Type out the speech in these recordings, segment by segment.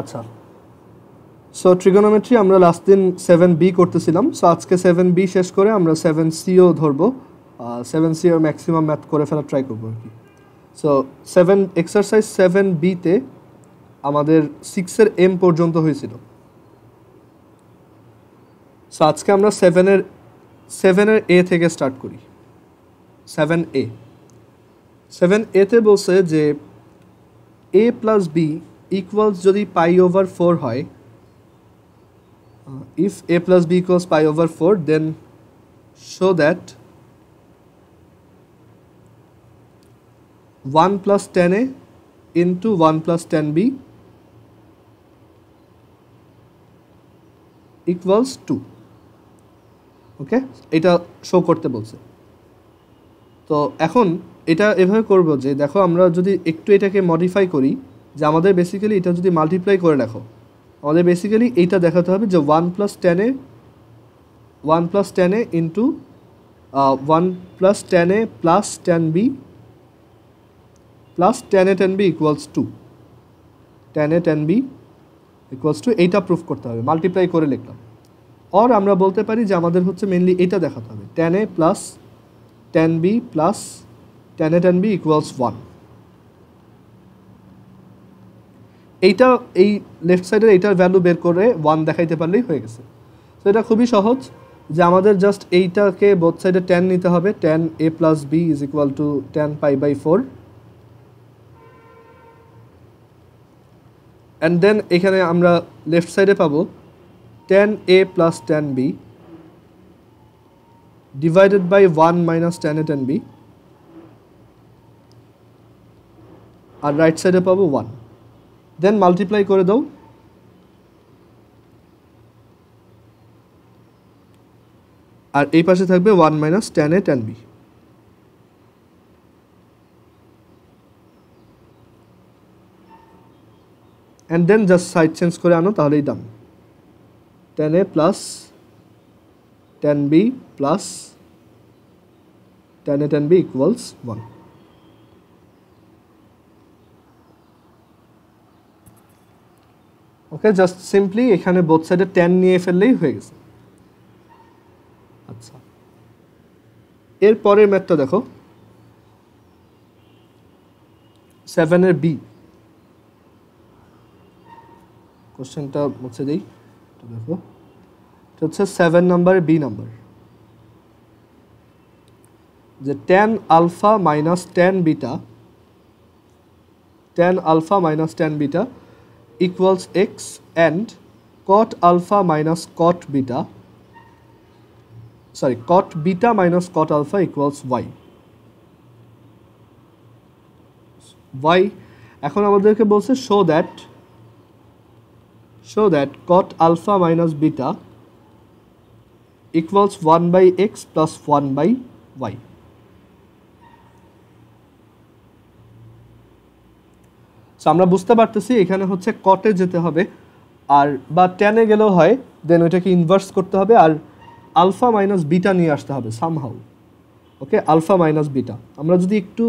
আচ্ছা, so trigonometry আমরা last দিন 7b করতেছিলাম। সো আজকে 7b শেষ করে আমরা 7cও ধরবো, 7c এর ম্যাক্সিমাম ম্যাথ করে ফেলা ট্রাই করবো আর কি। সো এক্সারসাইজ 7b-তে আমাদের 6-এর m পর্যন্ত হয়েছিল। সো আজকে আমরা 7-এর a থেকে স্টার্ট করি। 7a-তে বলছে যে a প্লাস b ইকুয়ালস যদি π/4 হয়, if a plus b equals π/4, then show that 1 plus 10a into 1 plus 10b equals 2. ওকে, এটা শো করতে বলছে। তো এখন এটা এভাবে করব যে দেখো আমরা যদি একটু এটাকে মডিফাই করি, যে আমাদের বেসিক্যালি এটা যদি মাল্টিপ্লাই করে দেখো, আমাদের বেসিক্যালি এইটা দেখাতে হবে যে 1 plus 10a into 1 plus 10a plus 10b plus 10a 10b equals 2. 10a 10b equals 2, এইটা প্রুফ করতে হবে, মাল্টিপ্লাই করে লিখলাম। আর আমরা বলতে পারি যে আমাদের হচ্ছে মেনলি এইটা দেখাতে হবে, 10a plus 10b plus 10a 10b equals 1. এইটা এই লেফট সাইডের এইটার ভ্যালু বের করে 1 দেখাইতে পারলেই হয়ে গেছে। তো এটা খুবই সহজ, যে আমাদের জাস্ট এইটাকে বোথ সাইডে 10 নিতে হবে। 10a plus b is equal to 10 π/4, and then এখানে আমরা লেফট সাইডে পাবো 10a plus 10b divided by 1 minus 10a 10b, আর রাইট সাইডে পাবো 1। দেন মাল্টিপ্লাই করে দাও, আর এই পাশে থাকবে 1 minus 10a 10b। And then just side change করে আনো, তাহলেই done. 10a plus 10b plus 10a 10b equals 1. Okay, just simply এখানে বোথ সাইডে 10 নিয়ে ফেললেই হয়ে গেছে। আচ্ছা, এর পরের ম্যাথটা দেখো, 7-এর b। কোশ্চেনটা মুছে দিই, দেখো এটা হচ্ছে 7 নাম্বার b নাম্বার, যে tan alpha minus tan beta, tan alpha minus tan beta equals x, and cot alpha minus cot beta, sorry, cot beta minus cot alpha equals y. এখন আমাদেরকে বলছে show that cot alpha minus beta equals 1 by x plus 1 by y. So আমরা বুঝতে পারতেছি এখানে হচ্ছে কটে যেতে হবে, আর বা টেনে গেলেও হয়, দেন ওইটাকে ইনভার্স করতে হবে, আর আলফা মাইনাস বিটা নিয়ে আসতে হবে somehow. Okay, alpha minus beta আমরা যদি একটু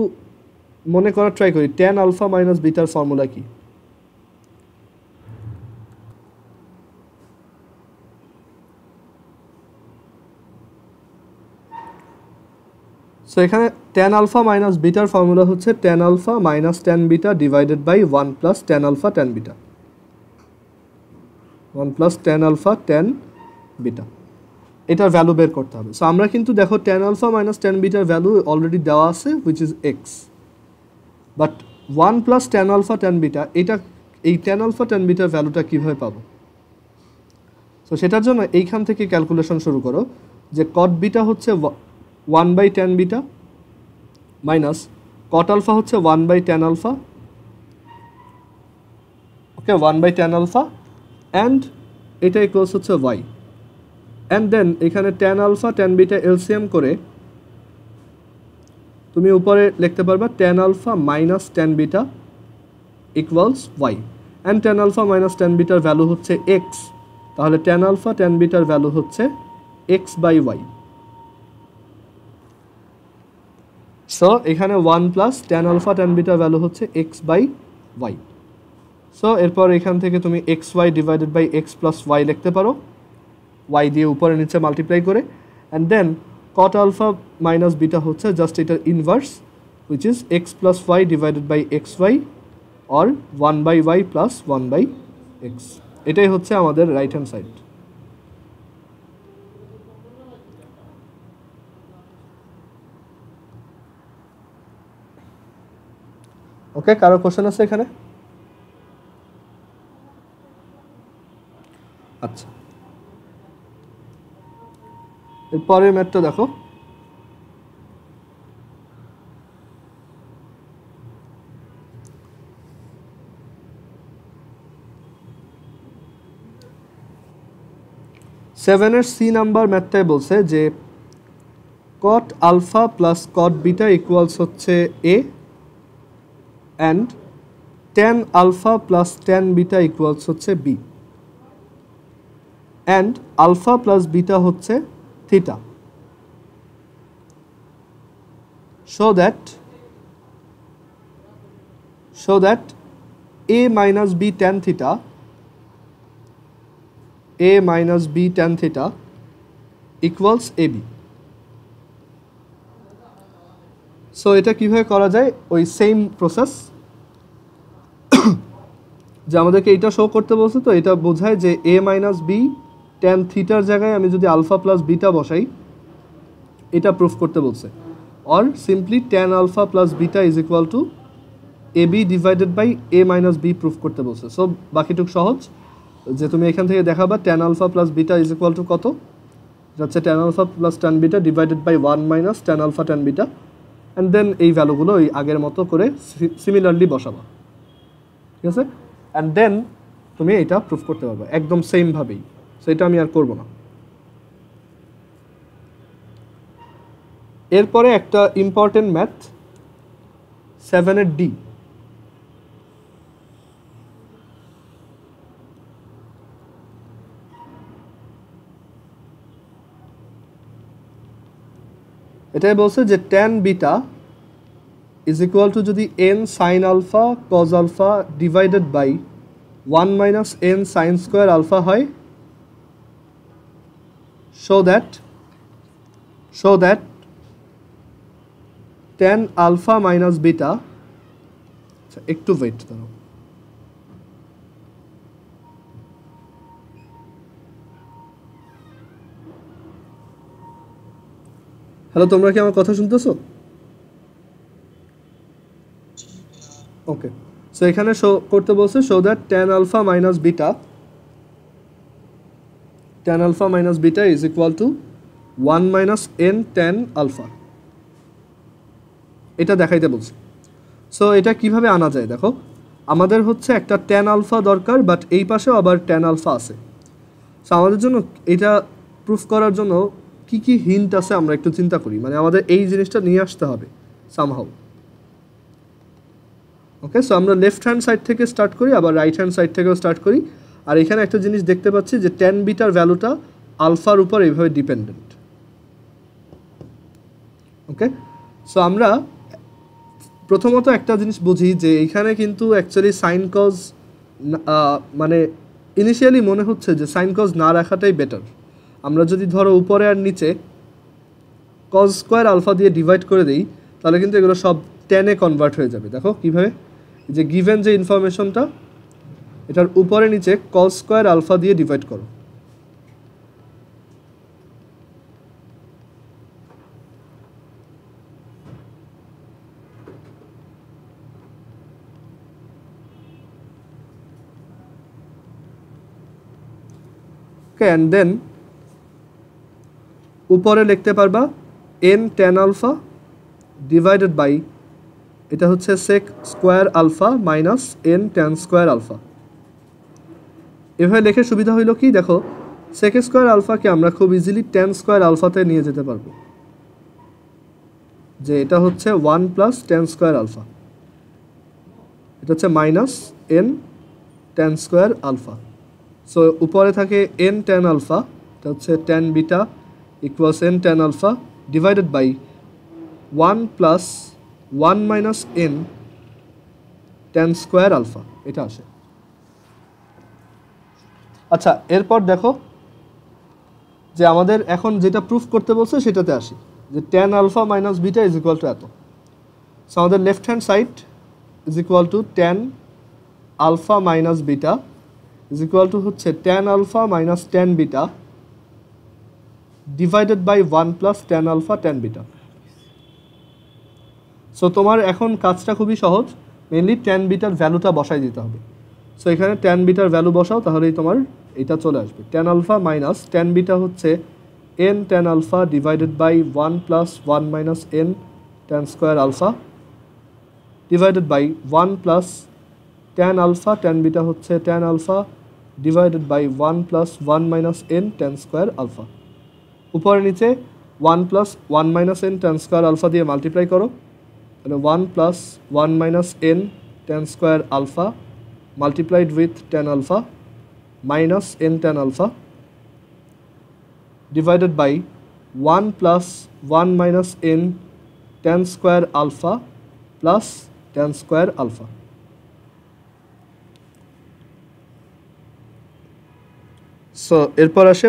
মনে করার ট্রাই করি, টেন আলফা মাইনাস বিটার ফর্মুলা কি? সো এখানে tan আলফা মাইনাস বিটার ফর্মুলা হচ্ছে tan alpha minus tan beta divided by 1 plus tan alpha tan beta, 1 plus tan alpha tan beta, এটার ভ্যালু বের করতে হবে। সো আমরা কিন্তু দেখো tan আলফা মাইনাস tan বিটার ভ্যালু অলরেডি দেওয়া আছে, which is x, but 1 plus tan alpha tan beta, এটা এই tan আলফা tan বিটার ভ্যালুটা কীভাবে পাবো? সো সেটার জন্য এইখান থেকে ক্যালকুলেশন শুরু করো, যে cot বিটা হচ্ছে 1 by tan beta minus cot alpha হচ্ছে 1 by tan alpha, okay, 1 by tan alpha, and এটা ইকুয়ালস হচ্ছে y, অ্যান্ড দেন এখানে tan alpha tan beta LCM করে তুমি উপরে লিখতে পারবা tan alpha minus tan beta equals y, and tan alpha minus tan বিটার ভ্যালু হচ্ছে x, তাহলে tan আলফা tan বিটার ভ্যালু হচ্ছে x বাই y। সো এখানে 1 প্লাস tan আলফা tan বিটার ভ্যালু হচ্ছে x বাই y। সো এরপর এখান থেকে তুমি x y divided by x plus y লিখতে পারো, ওয়াই দিয়ে উপরে নিচে মাল্টিপ্লাই করে, and then cot alpha minus beta হচ্ছে জাস্ট এটার inverse, which is x plus y divided by x y or 1/y plus 1/x। এটাই হচ্ছে আমাদের রাইট হ্যান্ড সাইড। ওকে, কারো কোশ্চেন আছে এখানে? আচ্ছা, এরপরের ম্যাথটা দেখো। সেভেনের সি নাম্বার ম্যাথটাই বলছে যে cot alpha plus cot beta equals হচ্ছে A, and tan alpha plus tan beta equals হচ্ছে B, and alpha plus beta হচ্ছে theta, so that a minus b tan theta equals ab। So এটা কিভাবে করা যায়, ওই সেম প্রসেস যে আমাদেরকে এটা শো করতে বলছে, তো এটা বোঝায় যে a মাইনাস বি ট্যান থিটার জায়গায় আমি যদি আলফা প্লাস বিটা বসাই, এটা প্রুফ করতে বলছে, or simply tan alpha plus beta is equal to a b divided by a minus b proof করতে বলছে। সো বাকিটুক সহজ, যে তুমি এখান থেকে দেখাবা tan alpha plus beta is equal to কত, যাচ্ছে tan alpha plus tan beta divided by 1 minus tan alpha tan beta, and then এই ভ্যালুগুলো ওই আগের মতো করে সিমিলারলি বসাবা, ঠিক আছে? অ্যান্ড দেন তুমি এটা প্রুফ করতে পারবে একদম সেমভাবেই। সো এটা আমি আর করব না। এরপরে একটা ইম্পর্টেন্ট ম্যাথ 7-এর ডি। এটাই বলছে যে tan beta is equal to যদি n sine alpha cos alpha divided by 1 minus n sine square alpha হয়, so that tan alpha minus beta, একটু ওয়েট করো, হ্যালো তোমরা কি আমার কথা শুনতেছো? ওকে, সো এখানে শো করতে বলছে show that tan alpha minus beta is equal to 1 minus n tan alpha, এটা দেখাইতে বলছে। সো এটা কিভাবে আনা যায় দেখো, আমাদের হচ্ছে একটা tan alpha দরকার, বাট এই পাশেও আবার tan alpha আছে। সো আমাদের জন্য এটা প্রুফ করার জন্য কি কি হিন্ট আছে আমরা একটু চিন্তা করি, মানে আমাদের এই জিনিসটা নিয়ে আসতে হবে সামহাউ। ওকে, সো আমরা লেফট হ্যান্ড সাইড থেকে স্টার্ট করি, আবার রাইট হ্যান্ড সাইড থেকেও স্টার্ট করি। আর এখানে একটা জিনিস দেখতে পাচ্ছি যে ট্যান বিটার ভ্যালুটা আলফার উপর এইভাবে ডিপেন্ডেন্ট। ওকে, সো আমরা প্রথমত একটা জিনিস বুঝি যে এইখানে কিন্তু অ্যাকচুয়ালি সাইন কজ, মানে ইনিশিয়ালি মনে হচ্ছে যে সাইন কজ না রাখাটাই বেটার। আমরা যদি ধরো উপরে আর নিচে কজ স্কোয়ার আলফা দিয়ে ডিভাইড করে দিই, তাহলে কিন্তু এগুলো সব টেনে কনভার্ট হয়ে যাবে। দেখো কীভাবে, যে গিভেন যে ইনফরমেশনটা, এটার উপরে নিচে কজ স্কোয়ার আলফা দিয়ে ডিভাইড করো। ওকে, অ্যান্ড দেন উপরে লিখতে পারবা n tan alpha divided by, এটা হচ্ছে sec square alpha minus n tan square alpha. এভাবে লিখে সুবিধা হইল কি, দেখো সেক স্কোয়ার আলফাকে আমরা খুব ইজিলি ট্যান স্কোয়ার আলফাতে নিয়ে যেতে পারবো, যে এটা হচ্ছে 1 প্লাস ট্যান স্কোয়ার আলফা, এটা হচ্ছে minus n tan square alpha. So উপরে থাকে এন ট্যান আলফা, এটা হচ্ছে tan beta equals n tan alpha divided by 1 plus 1 minus n tan square alpha, এটা আসে। আচ্ছা এরপর দেখো যে আমাদের এখন যেটা প্রুফ করতে বলছে সেটাতে আসি, যে tan alpha minus beta is equal to এত। সো আমাদের left hand side is equal to tan alpha minus beta is equal to হচ্ছে tan alpha minus tan beta divided by 1 plus tan alpha tan beta. So তোমার এখন কাজটা খুবই সহজ, mainly tan bitter ভ্যালুটা বসাই দিতে হবে। সো এখানে tan বিটার ভ্যালু বসাও, তাহলেই তোমার এটা চলে আসবে। tan alpha minus tan beta হচ্ছে n tan alpha divided by 1 plus 1 minus n tan square alpha divided by 1 plus tan alpha tan beta হচ্ছে tan alpha divided by 1 plus 1 minus n tan square alpha. উপরে নিচে 1 plus 1 minus n tan square alpha দিয়ে multiply করো, তাহলে 1 plus 1 minus n tan square alpha multiplied with tan alpha minus n tan alpha divided by 1 plus 1 minus n tan square alpha plus tan square alpha. So এরপর আসে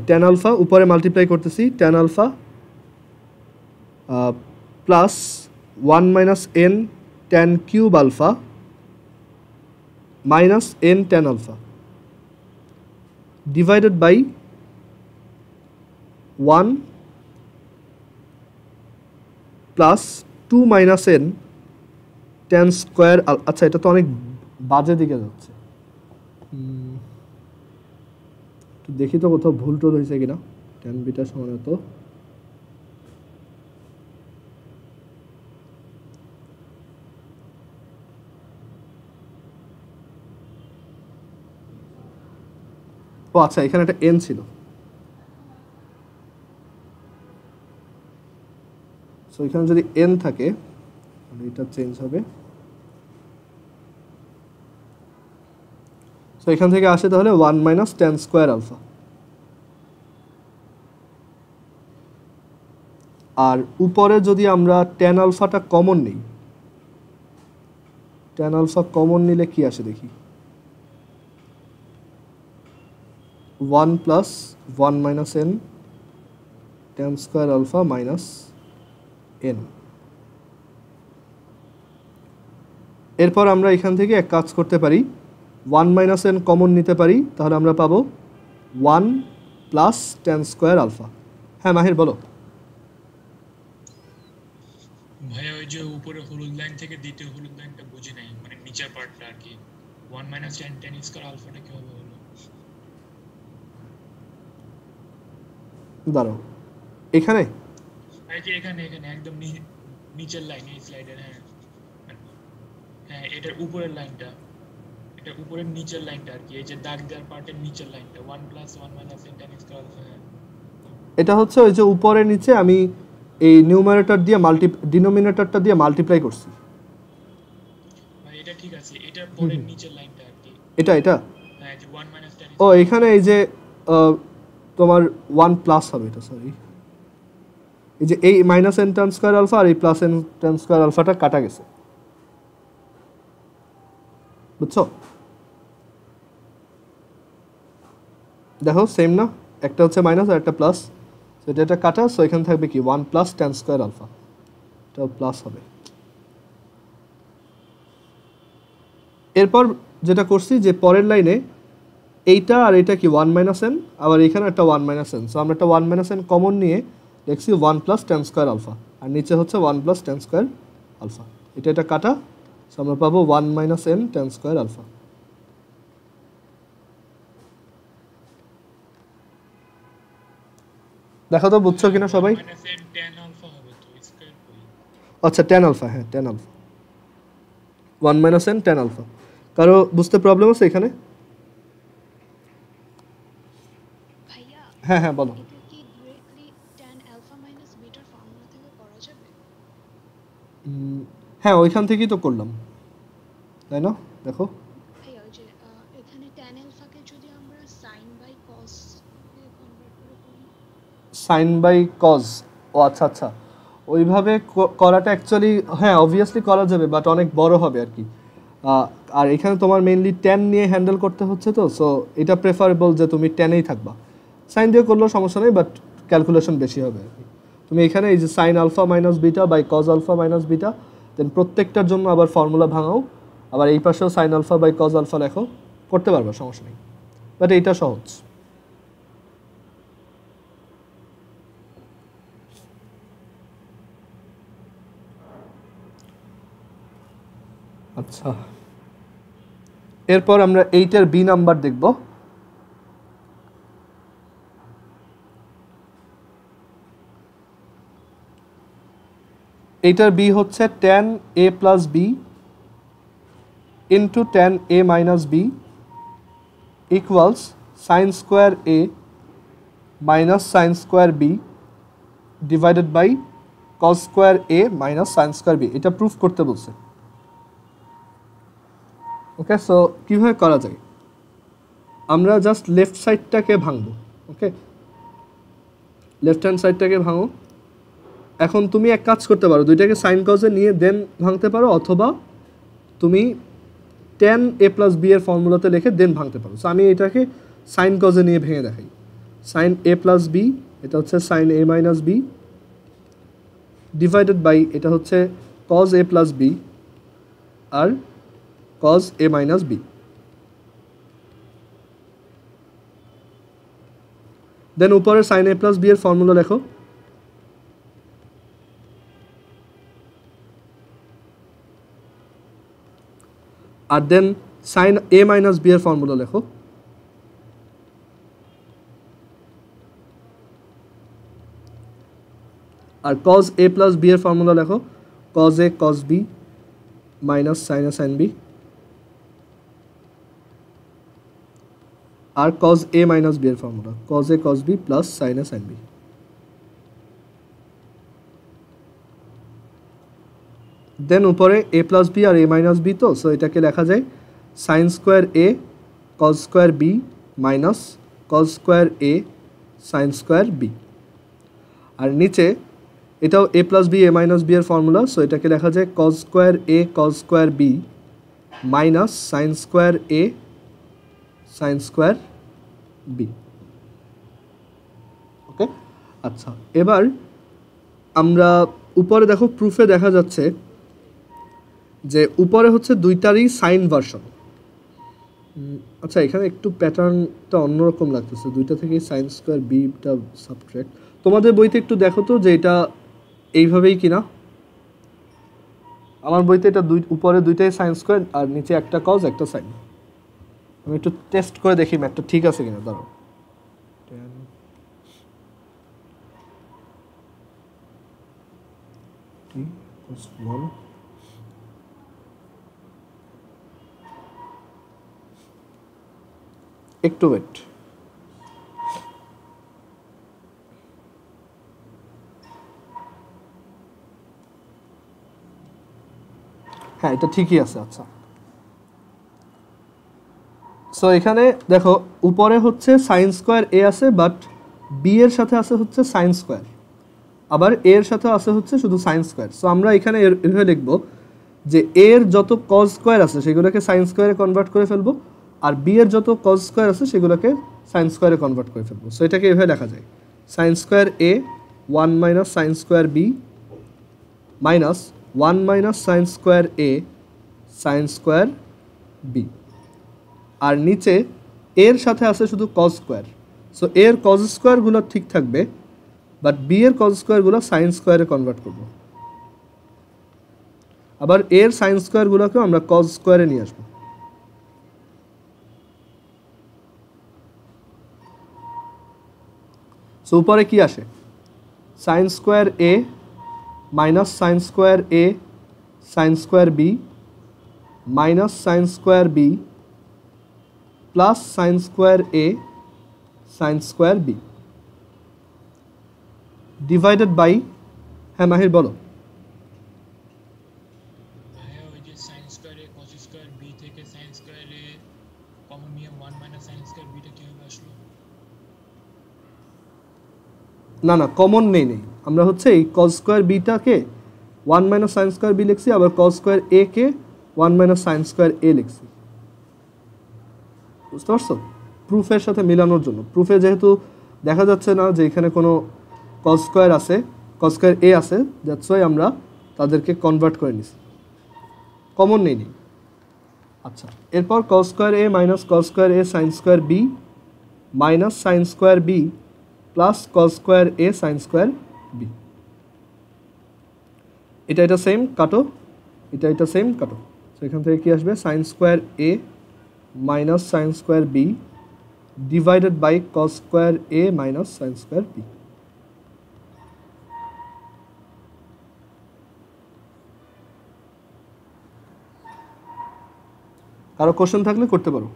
tan alpha উপরে multiply করতেছি, tan alpha plus 1 minus n tan cube alpha minus n tan alpha divided by 1 plus 2 minus n tan square আচ্ছা এটা তো অনেক বাজে দিকে যাচ্ছে, দেখি তো কোথাও ভুল টুল হয়েছে কিনা। tan বিটা সমান তো ও আচ্ছা এখানে একটা n ছিল, সো এখানে যদি n থাকে তাহলে এটা চেঞ্জ হবে। সো এখান থেকে আসে তাহলে 1 মাইনাস tan স্কোয়ার আলফা, আর উপরে যদি আমরা tan আলফাটা কমন নিই, tan আলফা কমন নিলে কি আসে দেখি, 1 plus 1 minus n tan square alpha minus n। এরপর আমরা এখান থেকে এক কাজ করতে পারি, 1 minus n কমন নিতে পারি, তাহলে আমরা পাবো 1 plus tan square alpha। হ্যাঁ মাহির বলো। ভাইয়া ওই যে উপরে হলুদ লাইন থেকে দ্বিতীয় হলুদ লাইনটা বুঝি নাই, মানে নিচের পার্টটা আর কি, 1 minus tan স্কয়ার আলফাটা কিভাবে হলো? দাঁড়াও এখানে এখানে একদম নিচের লাইন এই স্লাইডের, হ্যাঁ এটার উপরের লাইনটা, এটা উপরের নিচের লাইনটা আর কি, এই যে দাগ দেওয়ার পার্টের নিচের লাইনটা 1 plus 1 minus tan square alpha. এটা হচ্ছে ওই যে উপরে নিচে আমি এই নিউমারেটর দিয়ে ডিনোমিনেটরটা দিয়ে মাল্টিপ্লাই করছি। ভাই এটা ঠিক আছে, এটার পরের নিচের লাইনটা আর কি, এটা হ্যাঁ যে 1 minus tan। ও এখানে এই যে তোমার 1 প্লাস হবে, এটা সরি এই যে এই minus n tan square alpha আর এই প্লাস n tan স্কয়ার আলফাটা কাটা গেছে, বুঝছো? দেখো সেম না, একটা হচ্ছে মাইনাস আর একটা প্লাস, সো এটা কাটা, সো এখানে থাকবে কি 1 প্লাস tan স্কয়ার আলফা, এটা প্লাস হবে। এরপর যেটা করছি যে পরের লাইনে এইটা আর এটা কি 1 মাইনাস n, আবার এখানে একটা 1 মাইনাস n, সো আমরা একটা 1 মাইনাস n কমন নিয়ে দেখছি 1 প্লাস tan স্কয়ার আলফা, আর নিচে হচ্ছে 1 প্লাস tan স্কয়ার আলফা, এটা কাটা, সো আমরা পাবো 1 minus n tan square alpha. দেখো তো বুঝছো কিনা সবাই? আচ্ছা tan আলফা, হ্যাঁ tan alpha 1 minus n tan alpha. কারো বুঝতে প্রবলেম আছে এখানে? হ্যাঁ হ্যাঁ বলো। হ্যাঁ ওইখান থেকেই তো করলাম, তাই না? দেখো সাইন বাই কজ, ও আচ্ছা আচ্ছা ওইভাবে করাটা অ্যাকচুয়ালি হ্যাঁ অবভিয়াসলি করা যাবে, বাট অনেক বড় হবে আর কি। আর এখানে তোমার মেইনলি 10 নিয়ে হ্যান্ডেল করতে হচ্ছে, তো সো এটা প্রেফারেবল যে তুমি 10এই থাকবা। সাইন দিয়ে করলেও সমস্যা নেই, বাট ক্যালকুলেশন বেশি হবে আর কি। তুমি এখানে এই যে sine alpha minus beta by cos alpha minus beta, then প্রত্যেকটার জন্য আবার ফর্মুলা ভাঙাও, আবার এই পাশেও sine alpha by cos alpha লেখো, করতে পারবা, সমস্যা নেই, বাট এইটা সহজ। আচ্ছা, এরপর আমরা 8-এর বি নাম্বার দেখব। এইটার বি হচ্ছে tan a plus b into tan a minus b equals sin square a minus sign square b divided by cos square a minus sign square b. এটা প্রুফ করতে বলছে। ওকে, সো কীভাবে করা যায়, আমরা জাস্ট লেফট সাইডটাকে ভাঙবো। ওকে, left hand সাইডটাকে ভাঙো। এখন তুমি এক কাজ করতে পারো, দুইটাকে সাইন কজে নিয়ে দেন ভাঙতে পারো, অথবা তুমি tan a প্লাস বি এর ফর্মুলাতে লিখে দেন ভাঙতে পারো। সো আমি এটাকে সাইন কজে নিয়ে ভেঙে দেখাই। সাইন a প্লাস বি, এটা হচ্ছে sin a minus b divided by এটা হচ্ছে কজ a প্লাস বি আর cos a minus b, then উপরে sin a plus b এর ফর্মুলা লেখো, আর then sin a minus b এর ফর্মুলা লেখো, আর cos a plus b এর ফর্মুলা লেখো, cos a cos b minus sin a sin b, আর cos a minus b এর formula cos a cos b plus sin a sin b। Then উপরে a plus b আর a minus b, তো so এটাকে লেখা যায় sin square a cos square b minus cos square a sin square b। আর নিচে এটাও a plus b a minus b এর ফর্মুলা, সো এটাকে লেখা যায় cos square a cos square b minus sin square a sin square b. Okay, আচ্ছা, এবার আমরা উপরে দেখো, প্রুফে দেখা যাচ্ছে যে উপরে হচ্ছে দুইটারই সাইন ভার্সন। আচ্ছা, এখানে একটু প্যাটার্নটা অন্যরকম লাগতেছে, দুইটা থেকেই সাইন স্কোয়ার বিটা সাবট্রাক্ট। তোমাদের বইতে একটু দেখো তো যে এটা এইভাবেই কিনা। আমার বইতে এটা উপরে দুইটাই সাইন স্কোয়ার আর নিচে একটা কজ একটা সাইন। আমি একটু টেস্ট করে দেখি ম্যাথটা ঠিক আছে কিনা, ধরো একটু ওয়েট। হ্যাঁ, এটা ঠিকই আছে। আচ্ছা, সো এখানে দেখো উপরে হচ্ছে সাইন স্কোয়ার এ আছে, বাট বি এর সাথে আছে হচ্ছে সাইন স্কোয়ার, আবার এ এর সাথে আছে হচ্ছে শুধু সাইন স্কোয়ার। সো আমরা এখানে এভাবে লিখবো যে এর যত কজ স্কোয়ার আছে সেগুলোকে সাইন স্কোয়ারে কনভার্ট করে ফেলবো, আর বি এর যত কজ স্কোয়ার আছে সেগুলোকে সাইন স্কোয়ারে কনভার্ট করে ফেলবো। সো এটাকে এভাবে লেখা যায় sine square a 1 minus sign square b minus 1 minus sign square a sign square b. আর নিচে এর সাথে আছে শুধু কজ স্কোয়ার, সো এর কজ স্কোয়ারগুলো ঠিক থাকবে, বাট বি এর কজ স্কোয়ারগুলো সাইন স্কোয়ারে কনভার্ট করব। আবার এর সাইন স্কোয়ারগুলোকেও আমরা কজ স্কোয়ারে নিয়ে আসবো। সো উপরে কি আসে, sin square a minus sign square a sign square b minus sign square b plus sign square a sign square b divided by, হ্যাঁ মাহির বলো। ভাইয়া ওই যে sin square a cos square b থেকে sin স্কয়ার a কমন নিয়ে 1 minus sin square b টা কিভাবে আসলো? না না, কমন নেই। আমরা হচ্ছে এই cos স্কয়ার b টাকে 1 মাইনাস sin স্কয়ার b লিখছি, আবার cos স্কয়ার a কে 1 মাইনাস সাইন স্কোয়ার এ লিখছি, বুঝতে পারছো? প্রুফের সাথে মেলানোর জন্য। প্রুফে যেহেতু দেখা যাচ্ছে না যে এখানে কোনো কজ স্কোয়ার আছে, কজ স্কোয়ার এ আছে, দ্যাটস ওয়াই আমরা তাদেরকে কনভার্ট করে নিছি, কমন নেই। আচ্ছা, এরপর cos square a minus cos square a sign square b minus sign square b plus cos square a sign square b. এটা সেম কাটো, এটা সেম কাটো। তো এখান থেকে কি আসবে? Sine square a minus sign square b divided by cos square a minus sign square b. কারো কোশ্চেন থাকলে করতে পারো।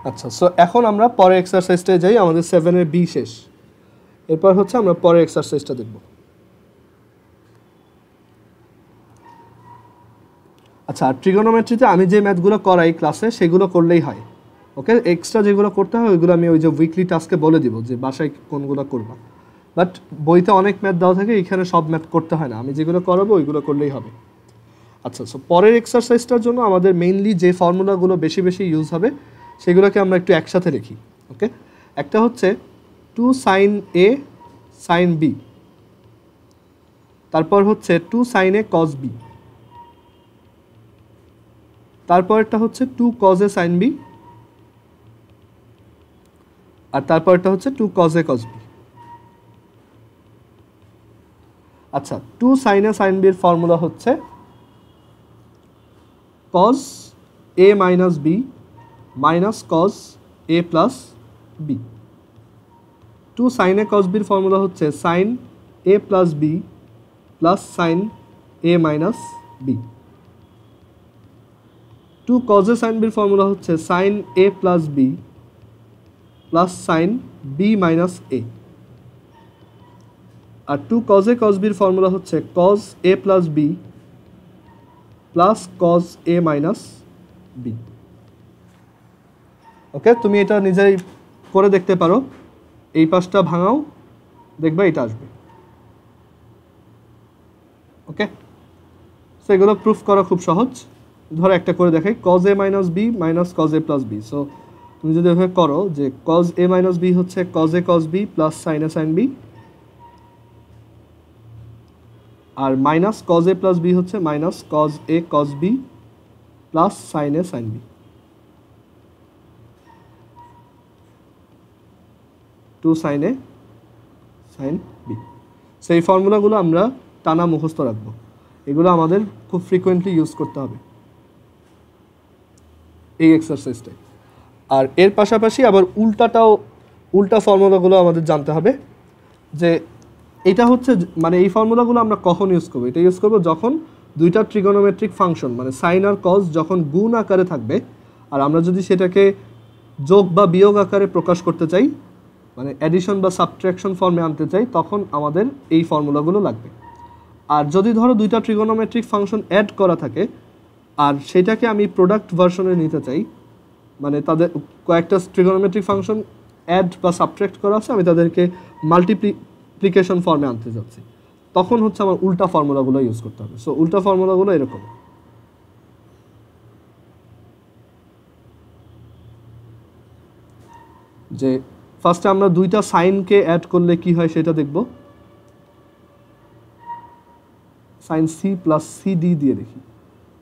আচ্ছা, সো এখন আমরা পরের এক্সারসাইজটায় যাই। আমাদের 7-এর বি শেষ, এরপর হচ্ছে আমরা পরের এক্সারসাইজটা দেখব। আচ্ছা, ট্রিগোনোমেট্রিতে আমি যে ম্যাথগুলো করাই ক্লাসে সেগুলো করলেই হয়, ওকে? এক্সট্রা যেগুলো করতে হয় ওইগুলো আমি ওই যে উইকলি টাস্কে বলে দিব যে বাসায় কোনগুলো করবা। বাট বইতে অনেক ম্যাথ দেওয়া থাকে, এখানে সব ম্যাথ করতে হয় না, আমি যেগুলো করাবো ওইগুলো করলেই হবে। আচ্ছা, সো পরের এক্সারসাইজটার জন্য আমাদের মেইনলি যে ফর্মুলাগুলো বেশি বেশি ইউজ হবে সেগুলোকে আমরা একটু একসাথে লিখি, ওকে? একটা হচ্ছে 2 সাইন এ সাইন বি, তারপর হচ্ছে 2 সাইন এ কজ বি, তারপরটা হচ্ছে 2 কজ এ সাইন বি, আর তারপরটা হচ্ছে 2 কজ এ কজ বি। আচ্ছা, 2 সাইন এ সাইন বির ফর্মুলা হচ্ছে cos a minus b minus cos a plus b. 2 sign a cos বির ফর্মুলা হচ্ছে sin a plus b plus sign a minus b. 2 cos a sin বির formula হচ্ছে sin a plus b plus sin b minus a. আর 2 cos a cos বির formula হচ্ছে cos a plus b plus cos a minus b. Okay, তুমি এটা নিজেই করে দেখতে পারো, এই পাশটা ভাঙাও, দেখবে এটা আসবে। ওকে, সো এগুলো প্রুফ করা খুব সহজ। ধরো একটা করে দেখাই, cos a minus b minus cos a plus b. So তুমি যদি এভাবে করো যে কজ এ মাইনাস বি হচ্ছে cos a cos b plus sign a sign b, আর minus cos a plus b হচ্ছে minus cos a cos b plus sign a sign b. Two sine a sign b. সেই ফর্মুলাগুলো আমরা টানা মুখস্থ রাখবো, এগুলো আমাদের খুব ফ্রিকোয়েন্টলি ইউজ করতে হবে এই এক্সারসাইজটায়। আর এর পাশাপাশি আবার উল্টা ফর্মুলাগুলো আমাদের জানতে হবে যে এটা হচ্ছে মানে এই ফর্মুলাগুলো আমরা কখন ইউজ করবো। এটা ইউজ করবো যখন দুইটা ট্রিগোনোমেট্রিক ফাংশন মানে সাইন আর কজ যখন গুণ আকারে থাকবে, আর আমরা যদি সেটাকে যোগ বা বিয়োগ আকারে প্রকাশ করতে চাই, মানে অ্যাডিশন বা সাবট্রাকশন ফর্মে আনতে চাই, তখন আমাদের এই ফর্মুলাগুলো লাগবে। আর যদি ধরো দুইটা ট্রিগোনোমেট্রিক ফাংশন অ্যাড করা থাকে আর সেটাকে আমি প্রোডাক্ট ভার্সনে নিতে চাই, মানে তাদের কয়েকটা ট্রিগোনোমেট্রিক ফাংশন অ্যাড বা সাবট্রাক্ট করা আছে, আমি তাদেরকে মাল্টিপ্লিকেশন ফর্মে আনতে যাচ্ছি, তখন হচ্ছে আমার উল্টা ফর্মুলাগুলো ইউজ করতে হবে। সো উল্টা ফর্মুলাগুলো এরকম, যে ফার্স্টে আমরা দুইটা সাইনকে অ্যাড করলে কি হয় সেটা দেখব। Sin c plus c d দিয়ে দেখি,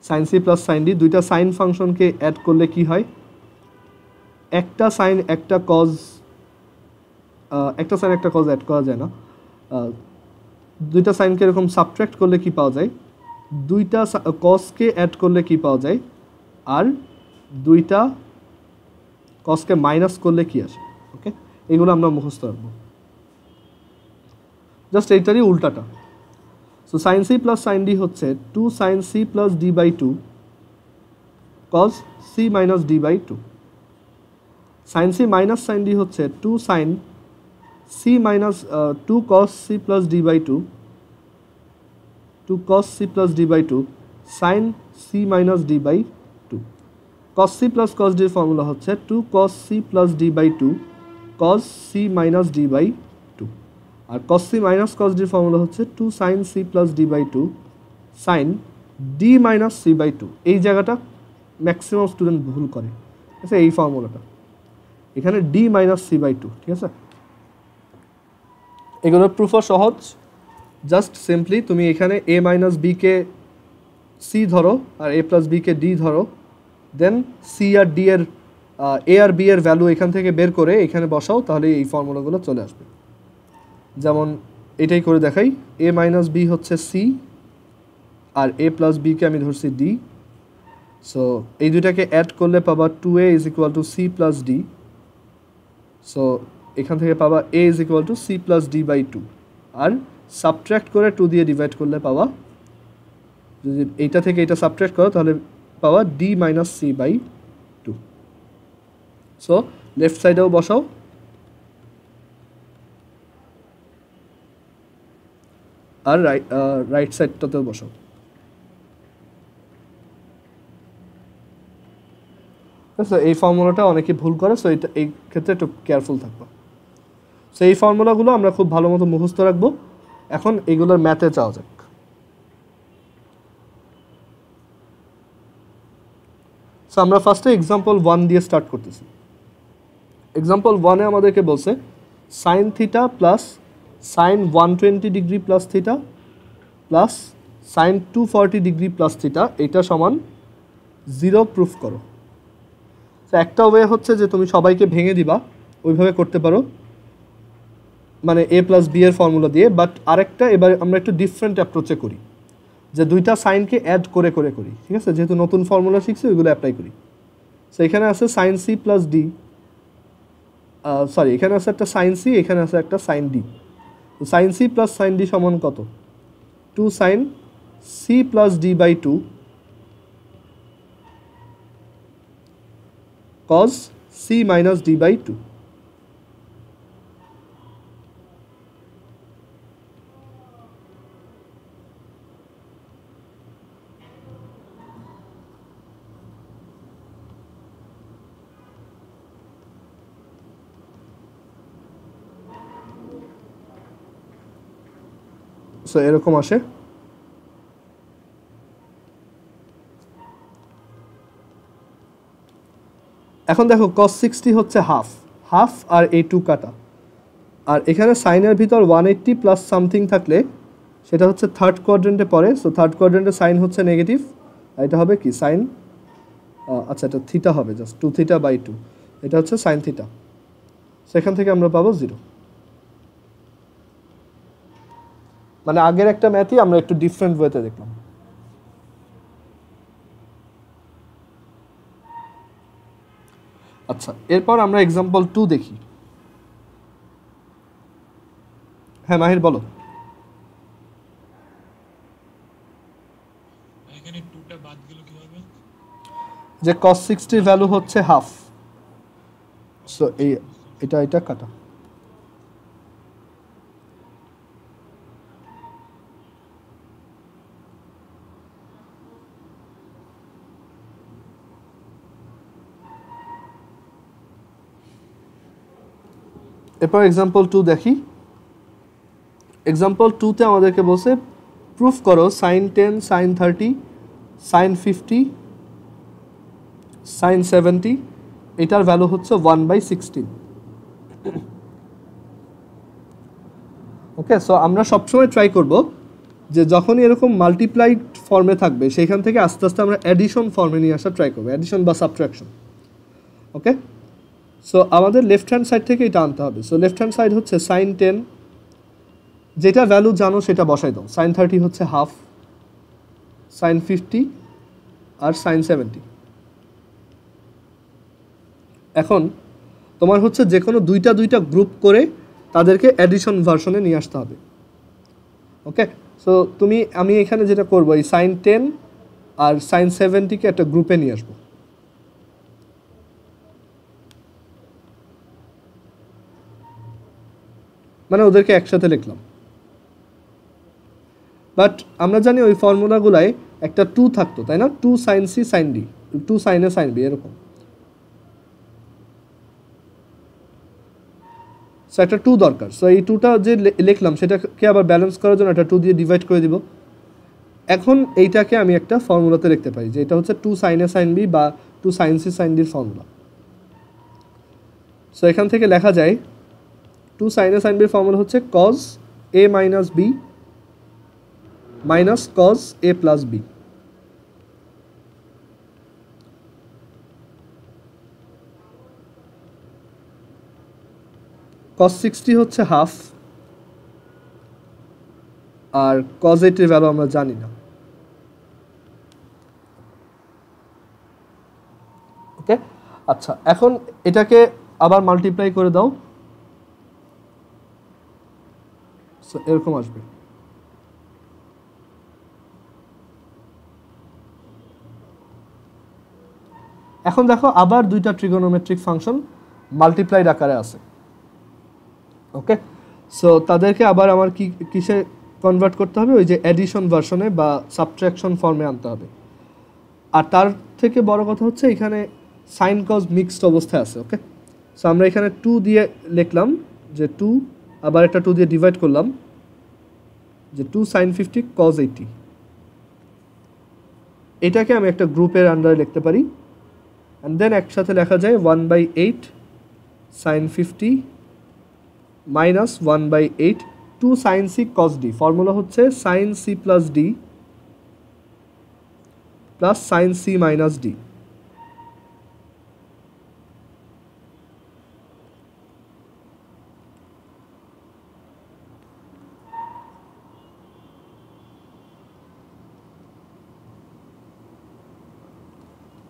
sin c plus sign d, দুইটা সাইন ফাংশনকে অ্যাড করলে কি হয়, একটা সাইন একটা কজ, একটা সাইন একটা কজ অ্যাড করা যায় না, দুইটা সাইনকে এরকম সাবট্রাক্ট করলে কি পাওয়া যায়, দুইটা কজকে অ্যাড করলে কি পাওয়া যায়, আর দুইটা কজকে মাইনাস করলে কি আসে। ওকে, এগুলো আমরা মুখস্থ রাখবো, জাস্ট এইটারই উল্টাটা। So sine c plus sign d হচ্ছে 2 sign c plus d by 2 cos c minus d by 2। Sign c minus sine d হচ্ছে 2 sign c minus 2 cos c plus d by 2 2 cos c plus d by 2 sin c minus d by 2। cos c plus cos d এর formula হচ্ছে 2 cos c plus d by 2 cos c minus d by 2। আর cos c minus cos d এর formula হচ্ছে 2 sin c plus d by 2 sin d minus c by 2। এই জায়গাটা maximum student ভুল করে, ঠিক আছে? এই ফর্মুলাটা এখানে d মাইনাস c বাই 2, ঠিক আছে? এগুলোর প্রুফও সহজ, জাস্ট সিম্পলি তুমি এখানে a minus b K c ধরো আর a plus b K d ধরো, দেন c আর d এর a আর b এর ভ্যালু এখান থেকে বের করে এখানে বসাও, তাহলে এই ফর্মুলাগুলো চলে আসবে। যেমন এটাই করে দেখাই, a মাইনাস b হচ্ছে c আর a প্লাস b কে আমি ধরছি d, সো এই দুটাকে অ্যাড করলে পাবা 2a is equal to c plus d, so এখান থেকে পাবা a is equal to c plus d by 2, আর সাবট্র্যাক্ট করে 2 দিয়ে ডিভাইড করলে পাবা, যদি এইটা থেকে এটা সাবট্র্যাক্ট করো তাহলে পাওয়া d minus c by 2। So left সাইডেও বসাও আর রাইট সাইডটাতেও বসাও। সো এই ফর্মুলাটা অনেকে ভুল করে, সো এটা এই ক্ষেত্রে একটু কেয়ারফুল থাকবো। সো এই ফর্মুলাগুলো আমরা খুব ভালো মতো মুখস্থ রাখবো। এখন এগুলোর ম্যাথে যাওয়া যাক। সো আমরা ফার্স্টে এক্সাম্পল 1 দিয়ে স্টার্ট করতেছি। এক্সাম্পল 1-এ আমাদেরকে বলছে sign theta plus sign 120 degree plus theta plus sign 240 degree plus theta এটা সমান 0 প্রুফ করো। তো একটা ওয়ে হচ্ছে যে তুমি সবাইকে ভেঙে দিবা, ওইভাবে করতে পারো, মানে a প্লাস b এর ফর্মুলা দিয়ে। বাট আরেকটা এবার আমরা একটু ডিফারেন্ট অ্যাপ্রোচে করি, যে দুইটা সাইনকে অ্যাড করে করে করি, ঠিক আছে? যেহেতু নতুন ফর্মুলা শিখছি ওইগুলো অ্যাপ্লাই করি। সো এখানে আছে sin c plus d, sorry এখানে আছে একটা সাইন সি, এখানে আছে একটা সাইন ডি। তো sign c plus sign d সমান কত? 2 sign c plus d by 2 cos c minus d by 2। So এরকম আসে। এখন দেখো cos 60 হচ্ছে হাফ, হাফ আর এই 2 কাটা, আর এখানে সাইনের ভিতর 180 প্লাস সামথিং থাকলে সেটা হচ্ছে থার্ড কোয়াড্রেন্টে পড়ে। সো থার্ড কোয়াড্রেন্টে সাইন হচ্ছে নেগেটিভ, আর এটা হবে কি সাইন, আচ্ছা এটা থিটা হবে, জাস্ট 2 থিটা বাই 2, এটা হচ্ছে সাইন থিটা। সেখান থেকে আমরা পাবো 0। মানে আগের একটা ম্যাথই আমরা একটু ডিফারেন্ট ওয়েতে দেখলাম। আচ্ছা এরপর আমরা এক্সাম্পল 2 দেখি। হ্যাঁ মাহির বলো। এখানে 2টা বাদ গেল কিভাবে? যে cos 60 ভ্যালু হচ্ছে হাফ, সো এটা কাটা। এরপর এক্সাম্পল 2 দেখি। এক্সাম্পল 2-তে আমাদেরকে বলছে প্রুফ করো সাইন 10 সাইন 30 সাইন 50 সাইন 70 এটার ভ্যালু হচ্ছে 1/16। ওকে, সো আমরা সবসময় ট্রাই করব যে যখনই এরকম মাল্টিপ্লাইড ফর্মে থাকবে সেখান থেকে আস্তে আস্তে আমরা অ্যাডিশন ফর্মে নিয়ে আসার ট্রাই করবো, অ্যাডিশন বা সাবট্রাকশন। ওকে, সো আমাদের লেফট হ্যান্ড সাইড থেকে এটা আনতে হবে। সো লেফট হ্যান্ড সাইড হচ্ছে সাইন 10, যেটা ভ্যালু জানো সেটা বসাই দাও। সাইন 30 হচ্ছে হাফ, সাইন 50 আর সাইন 70। এখন তোমার হচ্ছে যে কোনো দুইটা গ্রুপ করে তাদেরকে অ্যাডিশন ভার্সনে নিয়ে আসতে হবে। ওকে, সো আমি এখানে যেটা করবো এই সাইন 10 আর সাইন 70-কে একটা গ্রুপে নিয়ে আসবো। মানে ওদেরকে একসাথে লিখলাম। বাট আমরা জানি ওই ফর্মুলাগুলায় একটা 2 থাকতো, তাই না? 2 sign c sine d, 2 sign a sign b, এরকম। সো একটা 2 দরকার। সো এই 2টা যে লিখলাম সেটাকে আবার ব্যালেন্স করার জন্য একটা 2 দিয়ে ডিভাইড করে দিব। এখন এইটাকে আমি একটা ফর্মুলাতে লিখতে পারি যে এটা হচ্ছে 2 sin a sin b বা 2 sin c sin d এর ফর্মুলা। সো এখান থেকে লেখা যায় 2 sin a sin b এর ফর্মুলা হচ্ছে cos a minus b minus cos a plus b। cos 60 হচ্ছে হাফ, আর cos 80 এর ভ্যালু আমরা জানি না। ওকে, আচ্ছা এখন এটাকে আবার মাল্টিপ্লাই করে দাও। সো এরকম আসবে। এখন দেখো আবার দুইটা ট্রিগোনোমেট্রিক ফাংশন মাল্টিপ্লাইড আকারে আছে। ওকে, সো তাদেরকে আবার আমার কিসে কনভার্ট করতে হবে, ওই যে অ্যাডিশন ভার্সনে বা সাবট্রাকশন ফর্মে আনতে হবে। আর তার থেকে বড় কথা হচ্ছে এখানে সাইন কজ মিক্সড অবস্থায় আছে। ওকে, সো আমরা এখানে 2 দিয়ে লিখলাম যে 2, আবার একটা 2 দিয়ে ডিভাইড করলাম যে 2 sin 50 cos 80। এটাকে আমি একটা গ্রুপের আন্ডারে লিখতে পারি, অ্যান্ড দেন একসাথে লেখা যায় 1/8 sin 50 minus 1/8 2 sin c cos d। Formula হচ্ছে sin c plus d plus sin c minus d।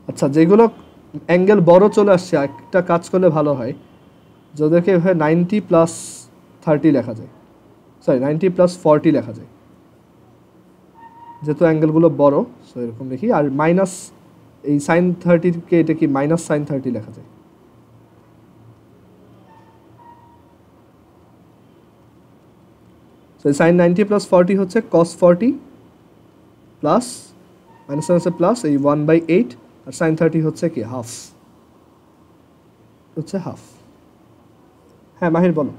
আচ্ছা, যেগুলো অ্যাঙ্গেল বড় চলে আসছে একটা কাজ করলে ভালো হয়, যাদেরকে এভাবে 90 প্লাস 30 লেখা যায়, সরি 90 প্লাস 40 লেখা যায়, যেহেতু অ্যাঙ্গেলগুলো বড়। সো এরকম লিখি। আর মাইনাস এই সাইন 30কে এটা কি মাইনাস সাইন 30 লেখা যায়। সো সাইন 90 প্লাস 40 হচ্ছে cos 40 প্লাস মাইনাস হচ্ছে প্লাস এই 1/8, আর সাইন 30 হচ্ছে কি হাফ, হচ্ছে হাফ। হ্যাঁ মাহির বলো।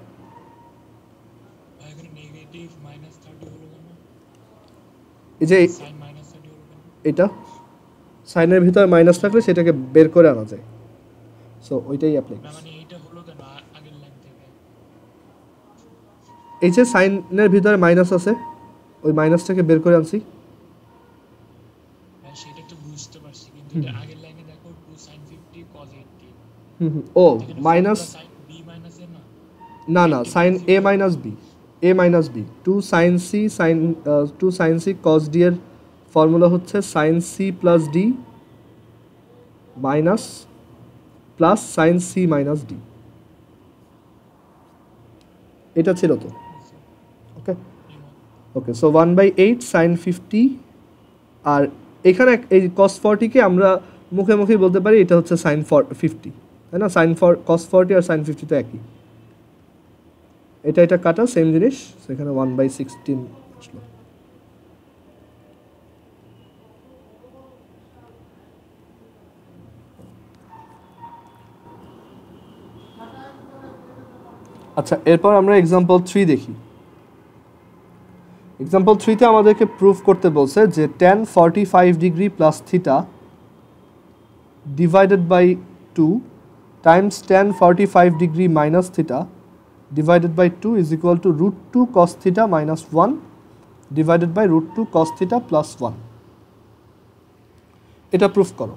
এই যে এটা সাইনের ভিতরে মাইনাস থাকলে সেটাকে বের করে আনা যায়। সো ওইটাই অ্যাপ্লাই। এই যে সাইনের ভিতরে মাইনাস আছে, ওই মাইনাসটাকে বের করে আনছি। ও মাইনাস, না না, sin a minus b, a minus b 2 sin c sin 2 sin c cos d এর ফর্মুলা হচ্ছে sin c plus d minus plus sin c minus d। এটা ছিল তো? ওকে ওকে, সো 1/8 sin 50, আর এখানে এই cos 40 কে আমরা মুখে মুখে বলতে পারি এটা হচ্ছে sin 50, তাই না? sin cos 40 আর sin 50 তো একই। এটা কাটা সেম জিনিস, সেখানে 1/16 আসলো। আচ্ছা, এরপর আমরা এক্সাম্পল 3 দেখি। এক্সাম্পল 3তে আমাদেরকে প্রুফ করতে বলছে যে tan 45 degree plus theta divided by 2 times tan 45 degree minus theta divided by 2 is equal to root 2 cos theta minus 1 divided by root 2 cos theta plus 1। এটা প্রুফ করো।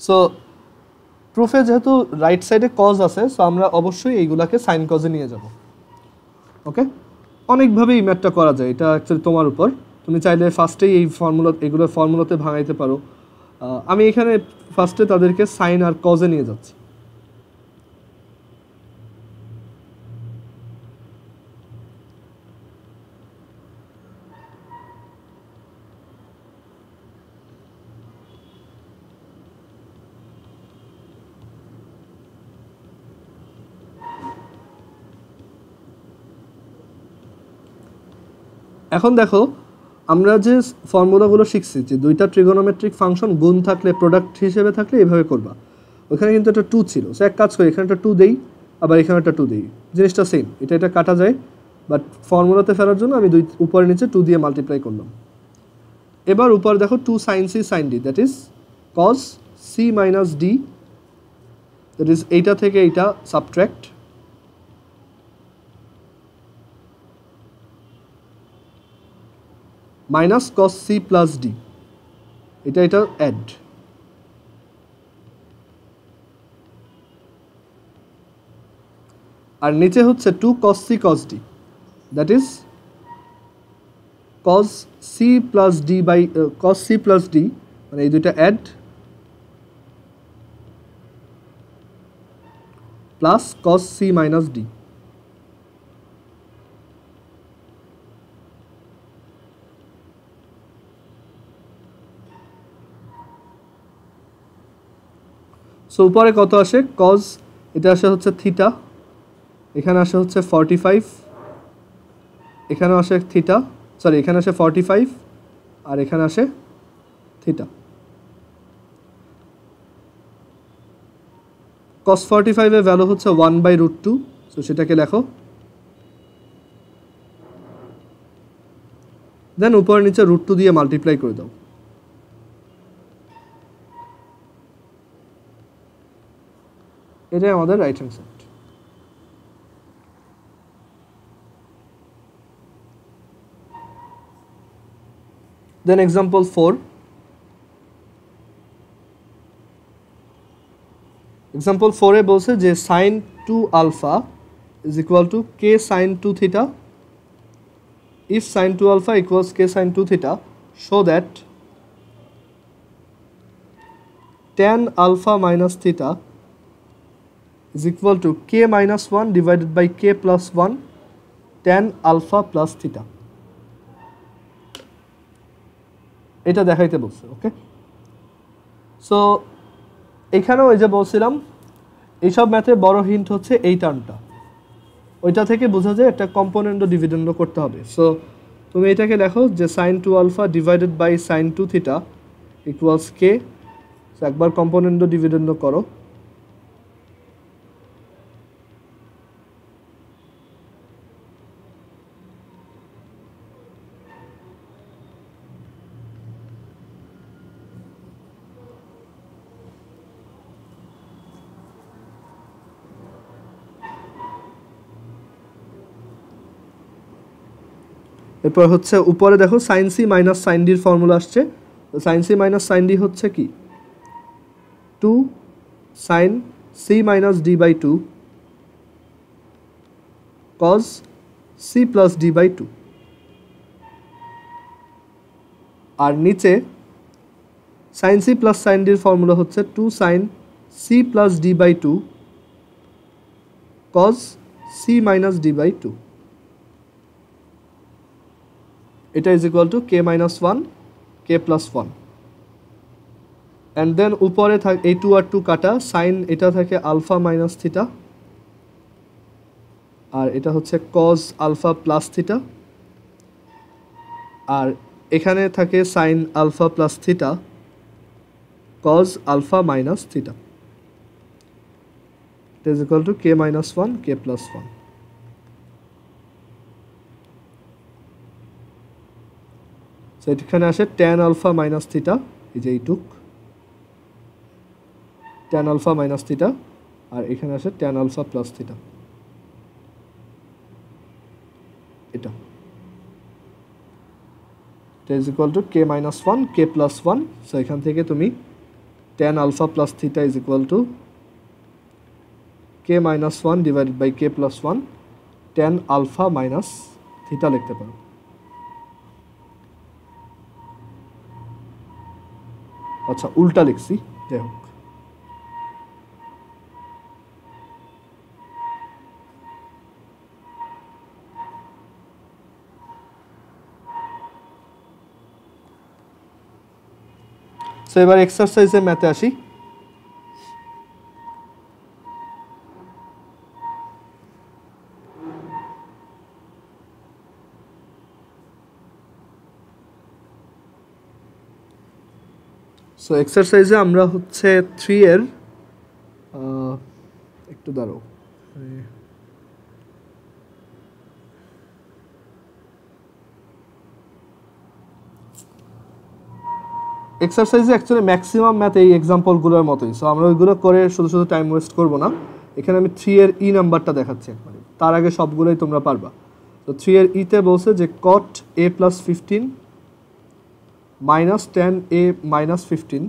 সো প্রুফে যেহেতু right সাইডে cause আছে, so আমরা অবশ্যই এইগুলাকে sign কজে নিয়ে যাব। ওকে, অনেকভাবে এই ম্যাথটা করা যায়, এটা অ্যাকচুয়ালি তোমার উপর। তুমি চাইলে ফার্স্টেই এই এগুলোর ফর্মুলাতে ভাঙাইতে পারো। আমি এখানে ফার্স্টে তাদেরকে সাইন আর কজে নিয়ে যাচ্ছি। এখন দেখো আমরা যে ফর্মুলাগুলো শিখছি, যে দুইটা ট্রিগোনোমেট্রিক ফাংশন গুণ থাকলে, প্রোডাক্ট হিসেবে থাকলে এভাবে করবা। ওখানে কিন্তু একটা 2 ছিল। সো এক কাজ করি, এখানে একটা 2 দেই, আবার এখানে একটা 2 দিই, জিনিসটা সেম, এটা কাটা যায়, বাট ফর্মুলাতে ফেরার জন্য আমি উপরে নিচে 2 দিয়ে মাল্টিপ্লাই করলাম। এবার উপরে দেখো 2 sin c sin d, that is cos c minus d, that is এইটা থেকে এইটা subtract, minus cos c plus d, এটা অ্যাড, আর নিচে হচ্ছে 2 cos c cos d, that is cos c plus d by cos c plus d, মানে এই দুইটা add, plus cos c minus d। So উপরে কত আসে, cos এটা আসে হচ্ছে থিটা, এখানে আসে হচ্ছে 45, এখানে আসে থিটা, সরি এখানে আসে 45 আর এখানে আসে থিটা। cos 45 এর ভ্যালু হচ্ছে 1/√2, সো সেটাকে লেখো, দেন উপরে নিচে √2 দিয়ে মাল্টিপ্লাই করে দাও। এটাই আমাদের রাইট হ্যান্ড সাইড। দেন এক্সাম্পল 4, এক্সাম্পল 4 এ বলছে যে sin 2 alpha is equal to k sin 2 theta, if sin 2 alpha equals k sin 2 theta, show that tan alpha minus theta is equal to k minus 1 divided by k plus 1 tan alpha plus theta। এটা দেখাইতে বলছে, ওকে। So এখানেও এই যে বলছিলাম, এইসব ম্যাথে বড় হিন্ট হচ্ছে এই টার্মটা, ওইটা থেকে বোঝা যায় একটা কম্পোনেন্টও ডিভিডেন্ডও করতে হবে। সো তুমি এটাকে দেখো যে sin 2 alpha divided by sin 2 theta equals k, so একবার কম্পোনেন্টও ডিভিডেন্ডও করো, এরপর হচ্ছে উপরে দেখো sin c মাইনাস sin d এর ফর্মুলা আসছে, তো sin c মাইনাস sin d হচ্ছে কি 2 sin c minus d by 2 cos c plus d by 2, আর নিচে sin c plus sin d এর ফর্মুলা হচ্ছে 2 sin c plus d by 2 cos c minus d by 2, এটা is equal to k minus 1 k plus 1, and then উপরে এই 2 আর 2 কাটা, sign এটা থাকে আলফা মাইনাস থিটা, আর এটা হচ্ছে cos আলফা প্লাস থিটা, আর এখানে থাকে sin alpha plus theta cos alpha minus theta, it is equal to k minus 1 k plus 1। So এখানে আসে tan আলফা মাইনাস থিটা, এই যে এইটুক tan আলফা মাইনাস থিটা, আর এখানে আসে tan আলফা প্লাস থিটা, এটা is equal to k minus 1 k plus 1। So এখান থেকে তুমি tan alpha plus theta is equal to k minus 1 divided by k plus 1 tan alpha minus theta লিখতে পারো। আচ্ছা উল্টা লিখছি, যাই হোক। সো এবার এক্সারসাইজে ম্যাথে আসি। সো এক্সারসাইজে আমরা হচ্ছে 3 এর একটু দাঁড়াও, এক্সারসাইজে অ্যাকচুয়ালি ম্যাক্সিমাম ম্যাথ এই এক্সাম্পলগুলোর মতোই, সো আমরা ওইগুলো করে শুধু শুধু টাইম ওয়েস্ট করবো না। এখানে আমি 3 এর ই নাম্বারটা দেখাচ্ছি একবারে, তার আগে সবগুলোই তোমরা পারবা। তো 3 এর ইতে বলছে যে cot a plus 15 minus tan a minus 15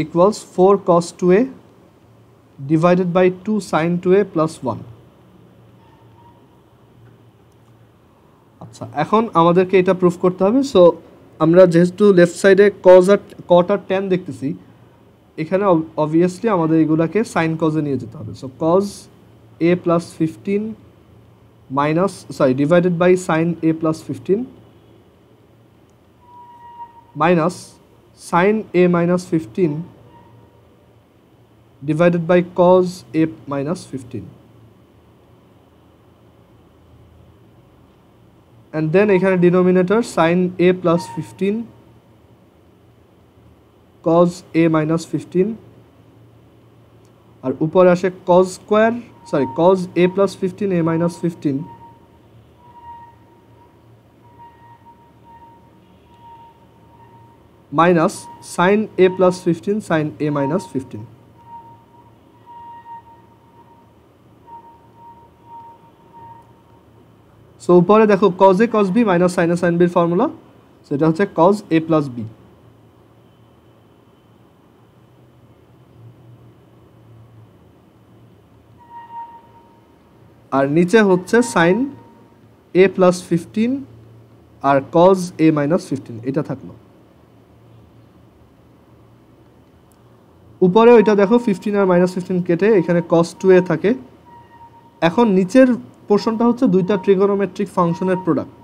equals 4 cos 2a divided by 2 sin 2a plus 1. আচ্ছা, এখন আমাদেরকে এটা প্রুফ করতে হবে। সো আমরা যেহেতু লেফট সাইডে cot আর tan দেখতেছি, এখানে অবভিয়াসলি আমাদের এগুলাকে সাইন কজে নিয়ে যেতে হবে। So cos a plus 15 divided by sin a plus 15 minus sin a minus 15 divided by cos a minus 15. And then এখানে denominator sin a plus 15 cos a minus 15 আর উপরে আসে cos a plus 15 a minus 15 minus sin a plus 15 sin a minus 15. So উপরে দেখো cos a cos b minus sin a sin b এর formula, so এটা হচ্ছে cos a plus b। আর নিচে হচ্ছে sin a plus 15 R cos a minus 15, এটা থাকলো। উপরে ওইটা দেখো 15 আর minus 15 কেটে এখানে cos 2a থাকে। এখন নিচের পোর্শনটা হচ্ছে দুইটা ট্রিগোনোমেট্রিক ফাংশনের প্রোডাক্ট।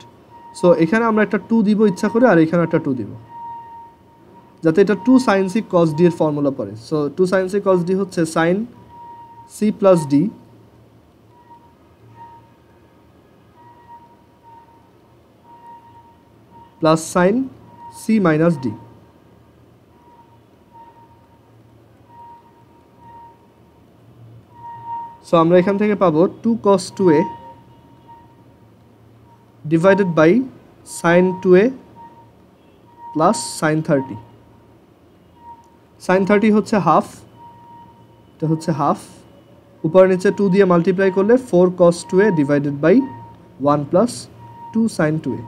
সো এখানে আমরা একটা 2 দিব ইচ্ছা করে, আর এখানে একটা 2 দিব, যাতে এটা 2 sin c cos d এর ফর্মুলা পড়ে। So 2 sin c cos d হচ্ছে sin c plus d plus sin c minus d। So আমরা এখান থেকে পাবো 2 cos 2a divided by sin 2a plus sin 30। sin 30 হচ্ছে হাফ, এটা হচ্ছে হাফ, উপরে নিচে 2 দিয়ে মাল্টিপ্লাই করলে 4 cos 2a divided by 1 plus 2 sin 2a,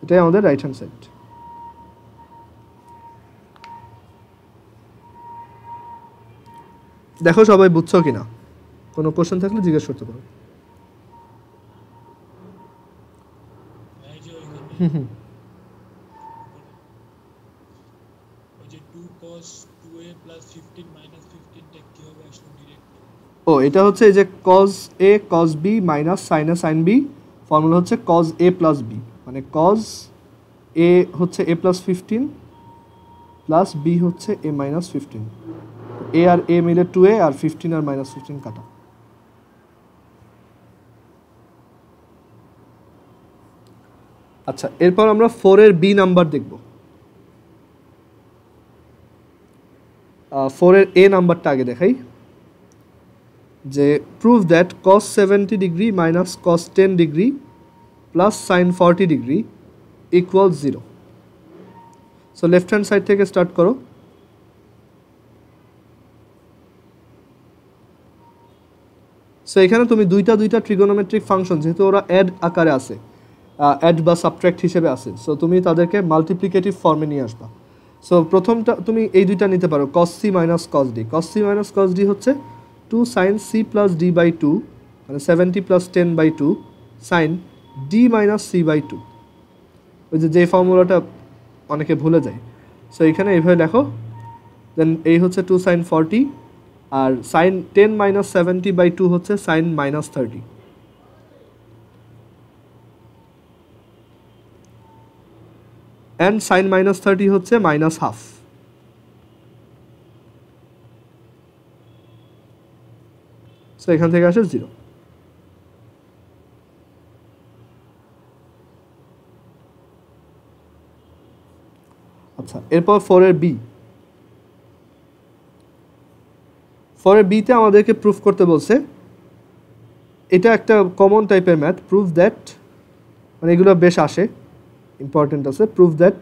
এটাই আমাদের রাইট হ্যান্ড সাইড। দেখো সবাই বুঝছো কিনা, কোনো কোশ্চেন থাকলে জিজ্ঞেস করতে পারো। ও এটা হচ্ছে এই যে cos a cos b minus sin a sin b, formula হচ্ছে cos a plus b, মানে cos a হচ্ছে a plus 15 প্লাস b হচ্ছে a minus 15, a আর a মিলে 2a আর 15 আর minus 15 কাটা। আচ্ছা, এরপর আমরা 4 এর b নাম্বার দেখব। 4 এর a নাম্বারটা আগে দেখাই, যে prove that cos 70 degree minus cos 10 degree plus sin 40 degree equals 0. So left hand side থেকে স্টার্ট করো। সো এখানে তুমি দুইটা ট্রিগোনোমেট্রিক ফাংশন, যেহেতু ওরা অ্যাড আকারে আছে, অ্যাড বা সাবট্রাক্ট হিসেবে আছে, সো তুমি তাদেরকে মাল্টিপ্লিকেটিভ ফর্মে নিয়ে আসবা। সো প্রথমটা তুমি এই দুইটা নিতে পারো, cos c minus cos d। cos c minus cos d হচ্ছে 2 sin c plus d by 2, মানে 70 plus 10 by 2 sin d minus c by 2, ওই যে ফর্মুলাটা অনেকে ভুলে যায়। সো এখানে এইভাবে লেখো, দেন এই হচ্ছে 2 sin 40 R sin 10 minus 70 by 2 হচ্ছে sin minus 30, and sin minus 30 হচ্ছে minus half। সো এখান থেকে আসে 0। আচ্ছা, এরপর 4 এর b। ফরে বিতে আমাদেরকে প্রুফ করতে বলছে, এটা একটা কমন টাইপের ম্যাথ, প্রুফ দ্যাট, মানে এগুলো বেশ আসে, ইম্পর্টেন্ট আছে, proof that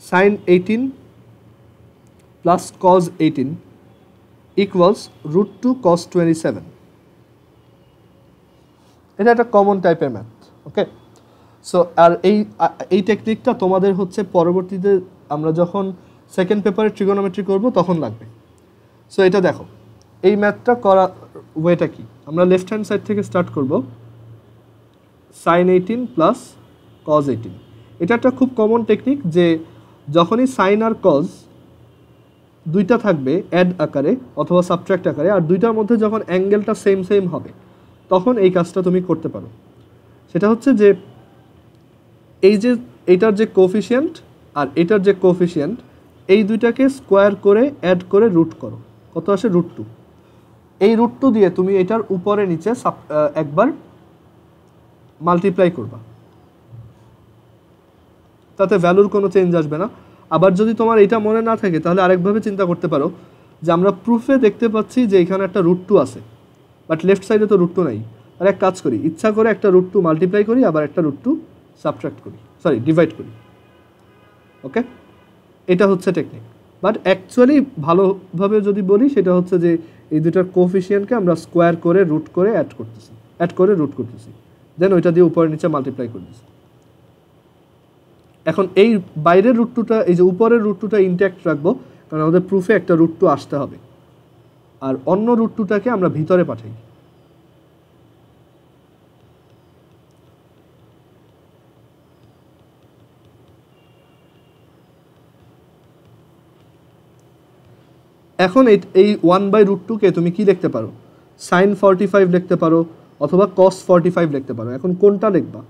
sin 18 plus cos 18 equals √2 cos 27। এটা একটা কমন টাইপের ম্যাথ। ওকে, সো আর এই টেকনিকটা তোমাদের হচ্ছে পরবর্তীতে আমরা যখন সেকেন্ড পেপারে ট্রিগোনোমেট্রি করব তখন লাগবে। সো এটা দেখো, এই ম্যাথটা করা ওয়েটা কি, আমরা লেফট হ্যান্ড সাইড থেকে স্টার্ট করব, সাইন 18 প্লাস কজ 18। এটা একটা খুব কমন টেকনিক যে যখনই সাইন আর কজ দুইটা থাকবে অ্যাড আকারে অথবা সাবট্রাক্ট আকারে, আর দুইটার মধ্যে যখন অ্যাঙ্গেলটা সেম সেম হবে তখন এই কাজটা তুমি করতে পারো। সেটা হচ্ছে যে এই যে এটার যে কোফিশিয়েন্ট আর এটার যে কোফিশিয়েন্ট, এই দুইটাকে স্কোয়ার করে অ্যাড করে রুট করো, কত আসে √2। এই √2 দিয়ে তুমি এটার উপরে নিচে একবার মাল্টিপ্লাই করবা, তাতে ভ্যালুর কোনো চেঞ্জ আসবে না। আবার যদি তোমার এটা মনে না থাকে তাহলে আরেকভাবে চিন্তা করতে পারো যে আমরা প্রুফে দেখতে পাচ্ছি যে এখানে একটা √2 আছে, বাট লেফট সাইডে তো √2 নাই। আর এক কাজ করি, ইচ্ছা করে একটা √2 মাল্টিপ্লাই করি, আবার একটা √2 সাবট্রাক্ট করি, ডিভাইড করি। ওকে, এটা হচ্ছে টেকনিক। বাট অ্যাকচুয়ালি ভালোভাবে যদি বলি সেটা হচ্ছে যে এই দুটার কোফিশিয়েন্টকে আমরা স্কোয়ার করে রুট করে অ্যাড করে রুট করতেছি, দেন ওইটা দিয়ে উপরে নিচে মাল্টিপ্লাই করতেছি। এখন এই বাইরের √2টা, এই যে উপরের √2টা ইনট্যাক্ট রাখবো, কারণ আমাদের প্রুফে একটা √2 আসতে হবে, আর অন্য √2টাকে আমরা ভিতরে পাঠাই। এখন এই 1/√2কে তুমি কি লিখতে পারো, সাইন 45 লিখতে পারো অথবা কস 45 লিখতে পারো। এখন কোনটা লিখবা,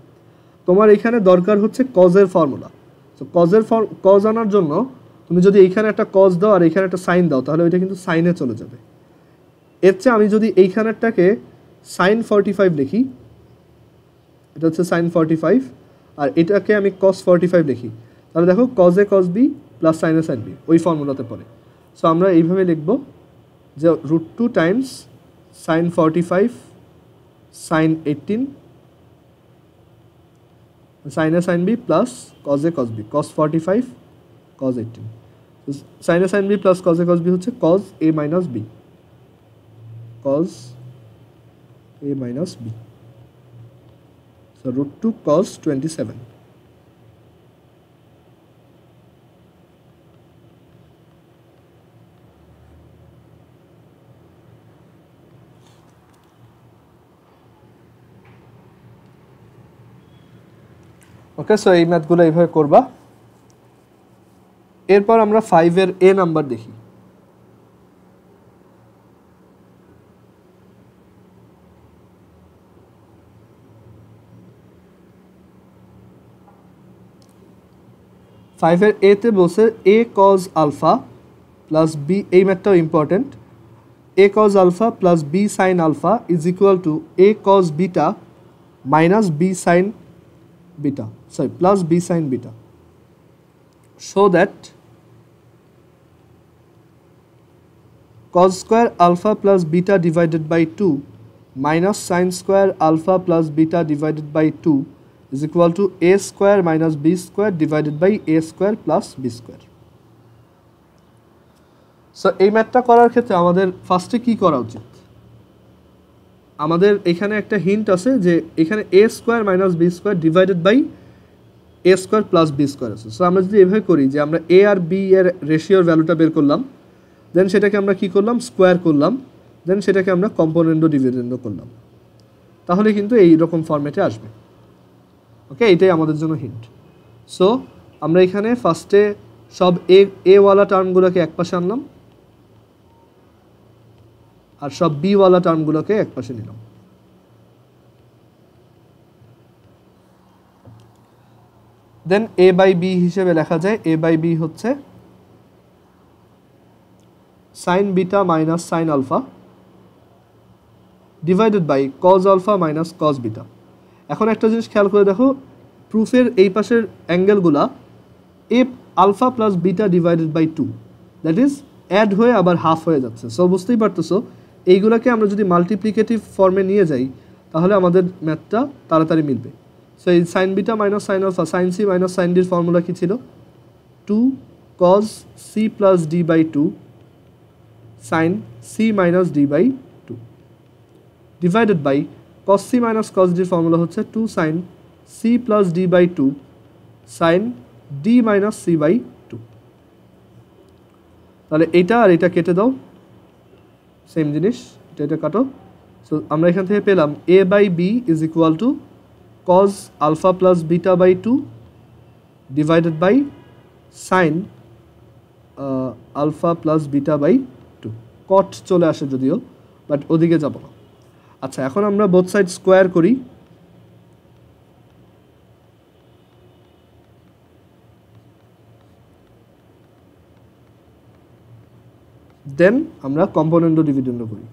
তোমার এখানে দরকার হচ্ছে কজের ফর্মুলা। তো কজ আনার জন্য তুমি যদি এইখানে একটা কজ দাও আর এইখানে একটা সাইন দাও, তাহলে ওইটা কিন্তু সাইনে চলে যাবে। এর চেয়ে আমি যদি এইখানেরটাকে সাইন 45 লিখি, এটা হচ্ছে সাইন 45, আর এটাকে আমি কস 45 লিখি, তাহলে দেখো কজে কস বি প্লাস সাইনে সাইন বি ওই ফর্মুলাতে পড়ে। সো আমরা এইভাবে লিখব যে √2 টাইমস সাইন 45 সাইন 18 সাইনে সাইন বি প্লাস কজে কস বি, কস 45 কজ 18। সাইনে সাইন বি প্লাস কজে কস বি হচ্ছে cos a minus b, cos a minus b. So √2 cos 27। Okay, so এই ম্যাথগুলো এইভাবে করবা। এরপর আমরা 5-এর এ নাম্বার দেখি। ফাইভের এতে বলছে a cos alpha plus b, এই ম্যাথটাও important, a cos alpha plus b sine alpha is equal to a cos beta minus b sine beta, plus b sine beta. Show that cos square alpha plus beta divided by 2 minus sin square alpha plus beta divided by 2 is equal to a square minus b square divided by a square plus b square. So এই ম্যাথটা করার ক্ষেত্রে আমাদের ফার্স্টে কি করা উচিত, আমাদের এখানে একটা হিন্ট আছে যে এখানে a square minus b square divided by a square plus b square আছে। সো আমরা যদি এভাবে করি যে আমরা a আর b এর রেশিওর ভ্যালুটা বের করলাম, দেন সেটাকে আমরা কি করলাম, স্কোয়ার করলাম, দেন সেটাকে আমরা কম্পোনেন্ডো ডিভিডেন্ডো করলাম, তাহলে কিন্তু এই রকম ফরম্যাটে আসবে। ওকে, এটাই আমাদের জন্য হিন্ট। সো আমরা এখানে ফার্স্টে সব এ ওয়ালা টার্মগুলোকে এক পাশে আনলাম আর সব বি ওয়ালা টার্মগুলোকে এক পাশে নিলাম। দেন এ বাই বি হিসেবে লেখা যায়, এ বাই বি হচ্ছে sine beta minus sign alpha divided by cos alpha minus cos beta. এখন একটা জিনিস খেয়াল করে দেখো, প্রুফের এই পাশের অ্যাঙ্গেলগুলা এ alpha plus beta divided by 2, that is add হয়ে আবার হাফ হয়ে যাচ্ছে। সো বুঝতেই পারতেছো এইগুলোকে আমরা যদি মাল্টিপ্লিকেটিভ ফর্মে নিয়ে যাই তাহলে আমাদের ম্যাথটা তাড়াতাড়ি মিলবে। সো এই sin beta minus sign alpha, sin c minus sign ডির ফর্মুলা কী ছিল? 2 cos c plus d by 2 sign c minus d by 2 divided by cos c minus cos ডির ফর্মুলা হচ্ছে 2 sign c plus d by 2 sin d minus c by 2। তাহলে এটা আর এটা কেটে দাও, সেম জিনিস, এটা কাটো। সো আমরা এখান থেকে পেলাম a by b is equal to cos alpha plus beta by 2 divided by sine alpha plus beta by 2। Cot চলে আসে যদিও, বাট ওদিকে যাব না। আচ্ছা, এখন আমরা বোথ সাইড স্কোয়ার করি। দেন আমরা কম্পোনেন্ট ডিভিডেন্ড করি।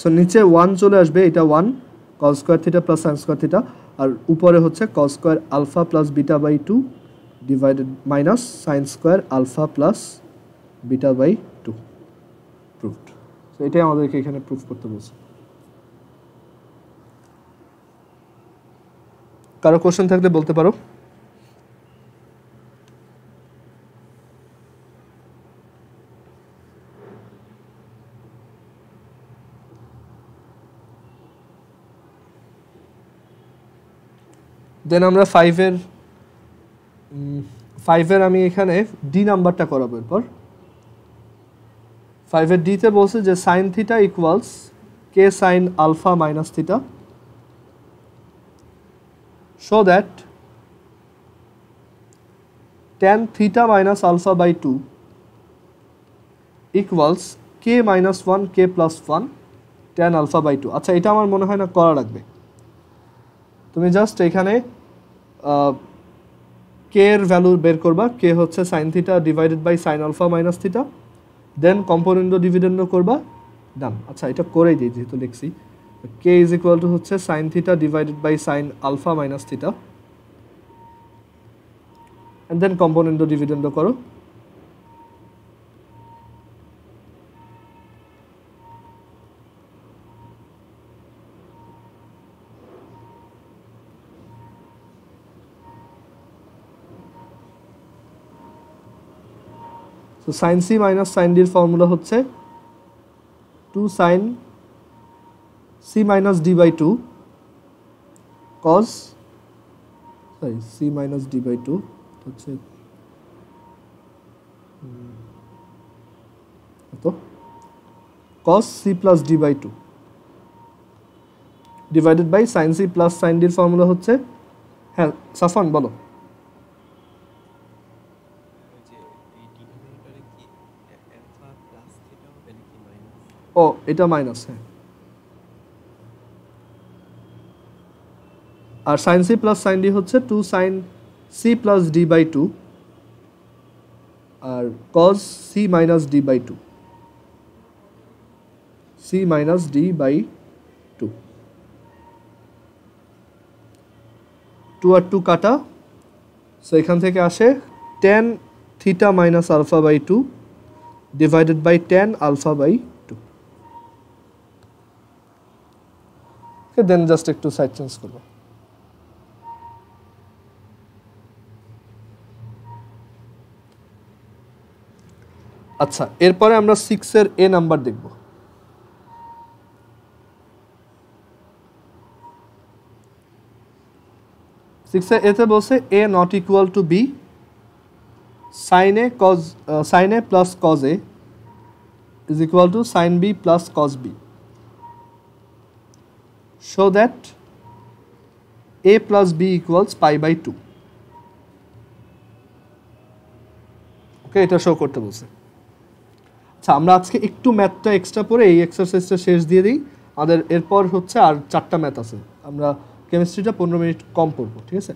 সো নিচে 1 চলে আসবে, এটা 1 cos square theta plus sign square theta, আর উপরে হচ্ছে cos square alpha plus beta by 2 divided minus sign square alpha plus beta by 2 proved. So এটাই আমাদেরকে এখানে প্রুফ করতে বলছে। কারো কোশ্চেন থাকলে বলতে পারো। দেন আমরা 5-এর আমি এখানে ডি নাম্বারটা করাবো। এরপর 5-এর ডিতে বলছে যে sine theta equals k sine alpha minus theta, so that tan theta minus alpha by 2 equals k minus 1 k plus 1 tan alpha by 2। আচ্ছা, এটা আমার মনে হয় না করা লাগবে। তুমি জাস্ট এখানে কে এর ভ্যালু বের করবা, কে হচ্ছে sine theta divided by sine alpha minus theta, then component dividend করবা, ডান। আচ্ছা, এটা করেই দিই যেহেতু লিখছি। কে ইজ ইকুয়াল টু হচ্ছে sine theta divided by sine alpha minus theta, and then component dividend করো। তো সাইন সি মাইনাস সাইন ডির ফর্মুলা হচ্ছে 2 sign c minus d by 2 cos c minus d by 2 হচ্ছে তো cos c plus d by 2 divided by sine c plus sine ডির formula হচ্ছে, হ্যাঁ সাফান বলো। ও, এটা মাইনাস, হ্যাঁ। আর sine c plus sign d হচ্ছে 2 sign c plus d by 2 আর cos c minus d by 2, c minus d by 2। 2 আর 2 কাটা, সো এখান থেকে আসে tan theta minus alpha by 2 divided by tan alpha by 2। Then just একটু side change করবো। আচ্ছা, এরপরে আমরা 6-এর এ নাম্বার দেখব। 6-এর এতে বলছে a not equal to b sin a plus cos a is equal to sin b plus cos b, so that a plus b equals pi by 2। ওকে, এটা show করতে বলছে। আচ্ছা, আমরা আজকে একটু ম্যাথটা এক্সট্রা পরে এই এক্সারসাইজটা শেষ দিয়ে দিই। আমাদের এরপর হচ্ছে আর 4টা ম্যাথ আছে, আমরা কেমিস্ট্রিটা 15 মিনিট কম পড়বো, ঠিক আছে?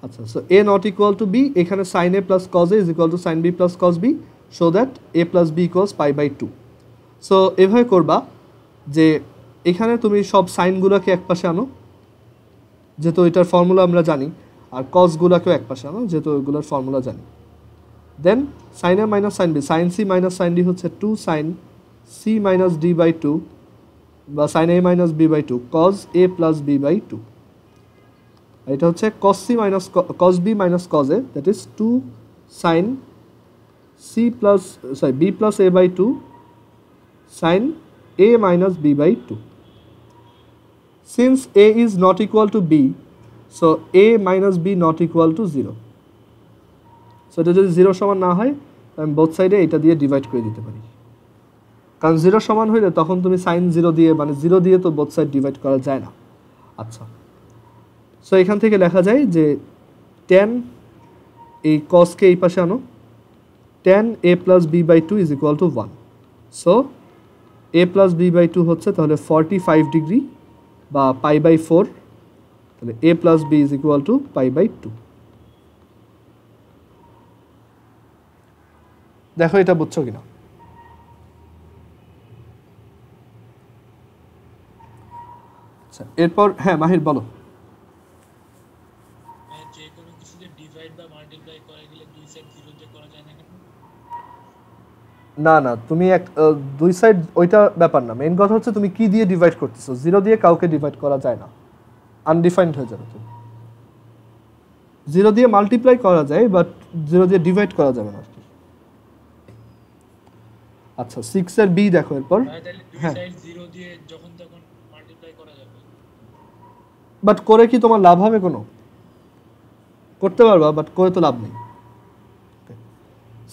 আচ্ছা, so a not equal to b, এখানে sin a plus cos a is equal to sin b plus cos b, so that a plus b equals pi by 2। So এভাবে করবা যে এখানে তুমি সব সাইনগুলোকে এক পাশে আনো, যেহেতু এটার ফর্মুলা আমরা জানি, আর কসগুলোকেও এক পাশে আনো, যেহেতু ওইগুলোর ফর্মুলা জানি। Then sine a minus sine b, sine c minus sine d হচ্ছে 2 sine c minus d by 2 বা sine a minus b by 2 cos a plus b by 2। এটা হচ্ছে cos c minus cos b minus cos a, that is 2 sine c plus b plus a by 2 sine a minus b by 2. Since a is not equal to b, so a minus b not equal to 0. So এটা যদি 0 সমান না হয়, আমি both সাইডে এটা দিয়ে divide করে দিতে পারি, কারণ 0 সমান হইলে তখন তুমি সাইন 0 দিয়ে, মানে 0 দিয়ে তো বোথ সাইড ডিভাইড করা যায় না। আচ্ছা, সো এখান থেকে লেখা যায় যে tan, এই cosকে এই পাশে আনো, tan a plus b by 2 is equal to 1. So a plus b by 2 হচ্ছে তাহলে 45 ডিগ্রি বা পাই বাই 4, তাহলে a plus b is equal to pi by 2। দেখো এটা বুঝছো কিনা। আচ্ছা, এরপর হ্যাঁ মাহির বলো। যে কোনো কিছুকে ডিভাইড বা মাল্টিপ্লাই করা গেলে দুই সাইড 0 দিয়ে করা যায় না কেন? না না, তুমি দুই সাইড ওইটা ব্যাপার না, মেইন কথা হচ্ছে তুমি কি দিয়ে ডিভাইড করতেছো। 0 দিয়ে কাউকে ডিভাইড করা যায় না, আনডিফাইন্ড হয়ে যাবে। 0 দিয়ে মাল্টিপ্লাই করা যায়, বাট 0 দিয়ে ডিভাইড করা যাবে না। আচ্ছা, 6 এর বি দেখো এরপর। তাহলে দুই সাইড 0 দিয়ে যখন তখন মাল্টিপ্লাই করা যাবে, বাট করে কি তোমার লাভ হবে? কোনো করতে পারবা, বাট করে তো লাভ নেই।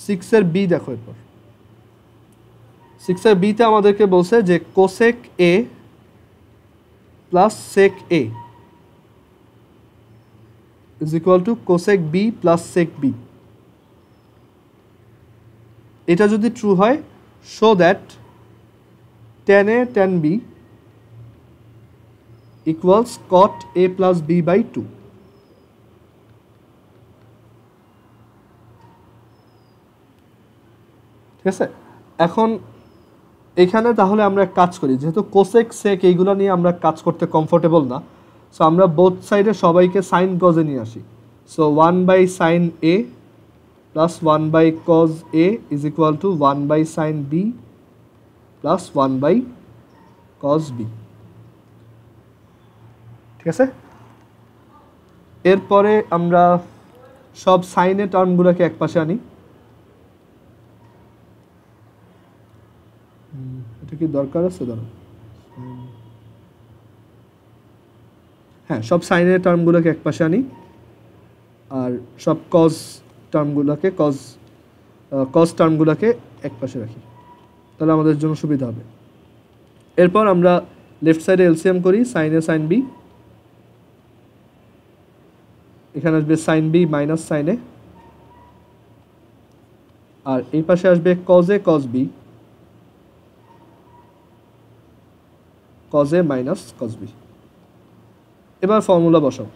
6 এর বি দেখো এরপর। 6 এর বিতে আমাদেরকে বলছে যে cosec a plus sec a is equal to cosec b plus sec b. এটা যদি ট্রু হয়, show that tan a tan b equals cot a plus b by 2। ঠিক আছে, এখন এখানে তাহলে আমরা কাজ করি, যেহেতু কোসেক সেক এইগুলো নিয়ে আমরা কাজ করতে কমফোর্টেবল না, সো আমরা বোথ সাইডে সবাইকে সাইন কজে নিয়ে আসি। So 1 by sine a plus 1 by cos a is equal to 1 by sine b plus 1 by cos b. ঠিক আছে, এরপরে আমরা সব সাইনের টার্মগুলোকে এক পাশে আনি। এটা কি দরকার আছে? দাঁড়াও, হ্যাঁ, সব সাইনের টার্মগুলোকে এক পাশে আনি, আর সব কজ টার্মগুলোকে কজ টার্মগুলোকে এক পাশে রাখি, তাহলে আমাদের জন্য সুবিধা হবে। এরপর আমরা লেফট সাইডে এলসিএম করি, সাইন এ সাইন বি, এখানে আসবে sine b minus sine a, আর এই পাশে আসবে cos a cos b, cos a minus cos b. এবার ফর্মুলা বসাও।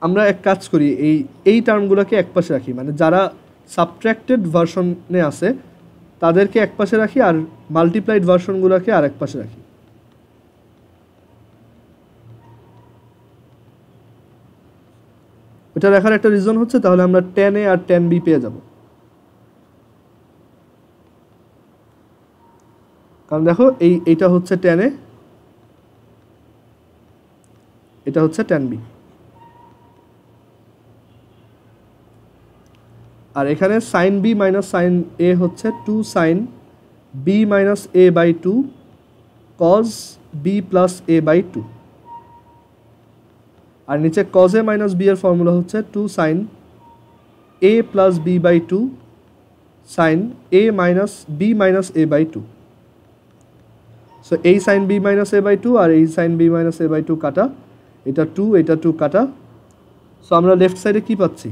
আমরা এক কাজ করি, এই টার্মগুলোকে এক পাশে রাখি, মানে যারা সাবট্র্যাক্টেড ভার্সনে আছে তাদেরকে এক পাশে রাখি, আর মাল্টিপ্লাইড ভার্সনগুলোকে আর এক পাশে রাখি। এটা রাখার একটা রিজন হচ্ছে তাহলে আমরা tan a R tan b পেয়ে যাব। কারণ দেখো এইটা হচ্ছে tan a, এটা হচ্ছে tan b, আর এখানে sine b minus sine a হচ্ছে 2 sine b minus a by 2 cos b plus a by 2, আর নিচে কজ এ মাইনাস বি এর ফর্মুলা হচ্ছে 2 sign a plus b by 2 sign a minus b minus a by 2। So এই sine b minus a by 2 আর এই sine b minus a by 2 কাটা, এটা 2 এটা 2 কাটা। সো আমরা লেফট সাইডে কি পাচ্ছি?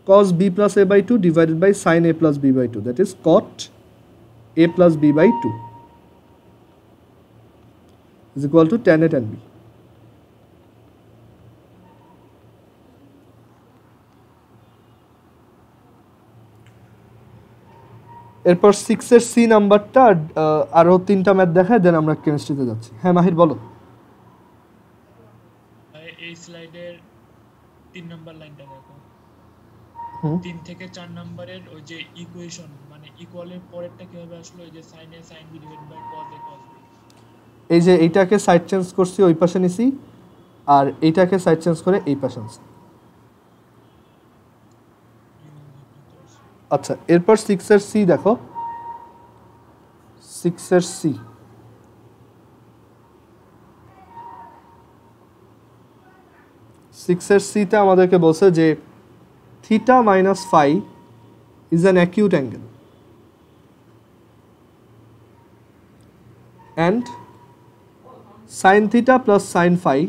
cos b plus a by 2 divided by sin a plus b by 2, that is cot a plus b by 2 is equal to tan a tan b. এরপর 6 এর সি নাম্বারটা আরো 3টা ম্যাথ দেখায় দেন আমরা কেমিস্ট্রিতে যাচ্ছি। হ্যাঁ মাহির বলো। এই স্লাইডের 3 নাম্বার লাইনটা দেখো, হুম 3 থেকে 4 নাম্বারের ওই যে ইকুয়েশন মানে ইকুয়ালের পরেরটা কিভাবে আসলো, ওই যে sin a sin b divide by cos a cos b। এই যে এইটাকে সাইড চেঞ্জ করছি ওই পাশে নিছি আর এইটাকে সাইড চেঞ্জ করে এই পাশে আনছি। আচ্ছা এরপর 6 এর সি দেখো, 6 এর সি সিক্সের সিতে আমাদেরকে বলছে যে theta minus phi is an acute angle and sine theta plus sine phi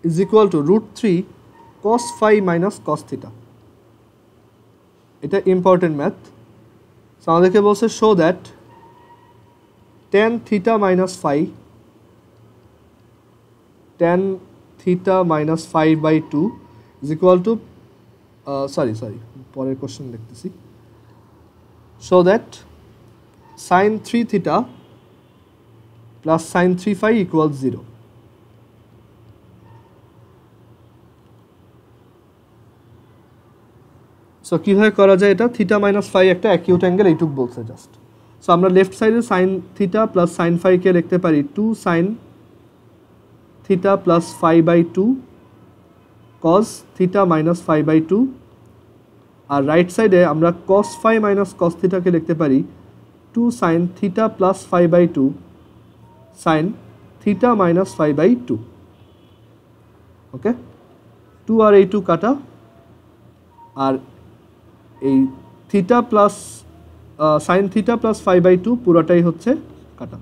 is equal to √3 cos phi minus cos theta. এটা ইম্পর্টেন্ট ম্যাথ। সো আমাদেরকে বলছে show that tan theta minus phi tan theta minus 5 by 2 is equal to sorry পরের question লিখতেছি। so that sin 3 theta plus sin 3 phi equals 0. So কীভাবে করা যায় এটা, theta minus phi একটা অ্যাকিউট অ্যাঙ্গেল এইটুক বলছে জাস্ট। সো আমরা লেফট সাইডে সাইন থিটা প্লাস সাইন ফাইকে লিখতে পারি 2 sin theta plus phi by 2 cos theta minus phi by 2 আর রাইট সাইডে আমরা cos phi minus cos theta কে লিখতে পারি 2 sin theta plus phi by 2 sin theta minus phi by 2। ওকে 2 আর এই 2 কাটা আর এই theta plus sin theta plus phi by 2 পুরোটাই হচ্ছে কাটা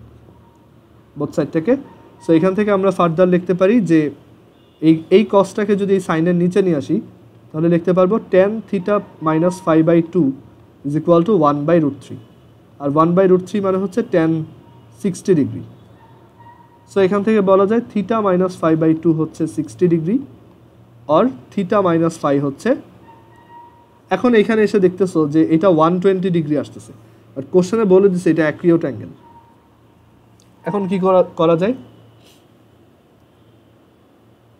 বোথ সাইড থেকে। সো এখান থেকে আমরা ফার্দার লিখতে পারি যে এই কসটাকে যদি এই সাইনের নিচে নিয়ে আসি তাহলে লিখতে পারবো tan theta minus phi by 2 is equal to 1/√3 আর 1/√3 মানে হচ্ছে tan 60 ডিগ্রি। সো এখান থেকে বলা যায় থিটা মাইনাস ফাই বাই 2 হচ্ছে 60 ডিগ্রি আর থিটা মাইনাস ফাই হচ্ছে, এখন এখানে এসে দেখতেছো যে এটা 120 ডিগ্রি আসতেছে আর কোশ্চেনে বলে দিচ্ছে এটা অ্যাকিউট অ্যাঙ্গেল। এখন কি করা যায়,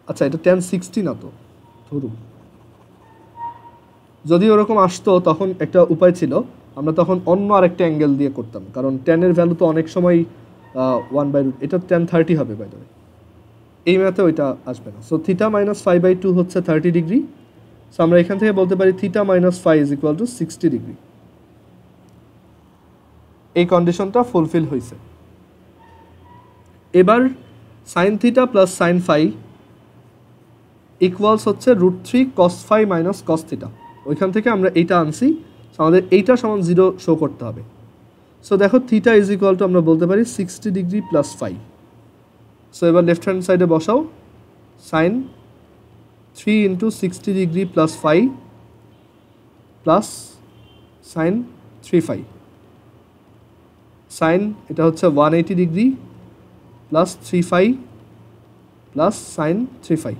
আচ্ছা এটা tan 60 না তো ধরুন, যদি ওরকম আসতো তখন একটা উপায় ছিল, আমরা তখন অন্য আরেকটা অ্যাঙ্গেল দিয়ে করতাম কারণ tan এর ভ্যালু তো অনেক সময় 1/√, এটা tan 30 হবে বাই দ্য ওয়ে, এই ম্যাথে ওইটা আসবে না। So theta minus phi by 2 হচ্ছে 30 ডিগ্রি। সো আমরা এখান থেকে বলতে পারি theta minus phi is equal to 60 degree. এই কন্ডিশনটা ফুলফিল হয়েছে। এবার sine theta plus sine phi equals হচ্ছে √3 cos phi minus cos theta, ওইখান থেকে আমরা এইটা আনছি। আমাদের এইটা সমান 0 শো করতে হবে। সো দেখো থিটা ইজ ইকুয়াল টু আমরা বলতে পারি 60 ডিগ্রি প্লাস ফাই। সো এবার লেফট হ্যান্ড সাইডে বসাও sine 3 into 60 degree plus phi plus sine 3 phi, sine এটা হচ্ছে 180 degree plus 3 phi plus sine 3 phi,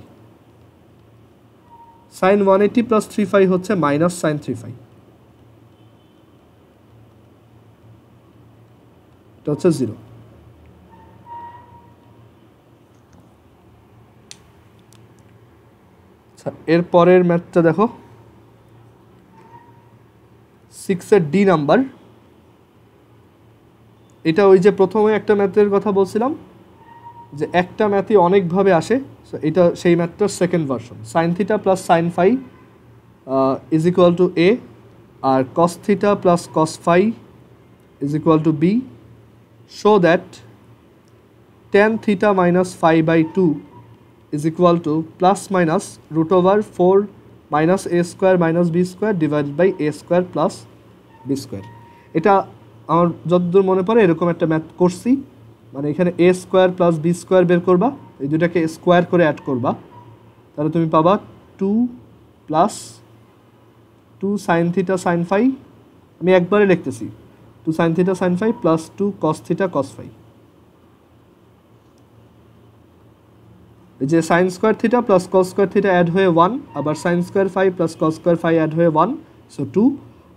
sine 180 plus 3 phi হচ্ছে মাইনাস সাইন 3 ফাই, এটা হচ্ছে 0। আচ্ছা এর পরের ম্যাথটা দেখো 6 এর ডি নাম্বার। এটা ওই যে প্রথমে একটা ম্যাথের কথা বলছিলাম যে একটা ম্যাথই অনেকভাবে আসে, সো এটা সেই ম্যাথটার second version. Sine theta plus sine phi is equal to a আর cos theta plus cos phi is equal to b. Show that tan theta minus phi by 2 is equal to plus minus √4 minus a square minus b square divided by a square plus b square. এটা আমার যতদূর মনে পড়ে এরকম একটা math করছি, মানে এখানে এ স্কোয়ার প্লাস বি স্কোয়ার বের করবা, এই দুটাকে স্কোয়ার করে অ্যাড করবা, তাহলে তুমি পাবা 2 plus 2 sine theta sine phi, আমি একবারে লিখতেছি 2 sine theta sine phi plus 2 cos theta cos phi. এই যে sine square theta plus cos square theta add হয়ে 1, আবার sine square phi plus cos square phi add হয়ে 1, সো 2,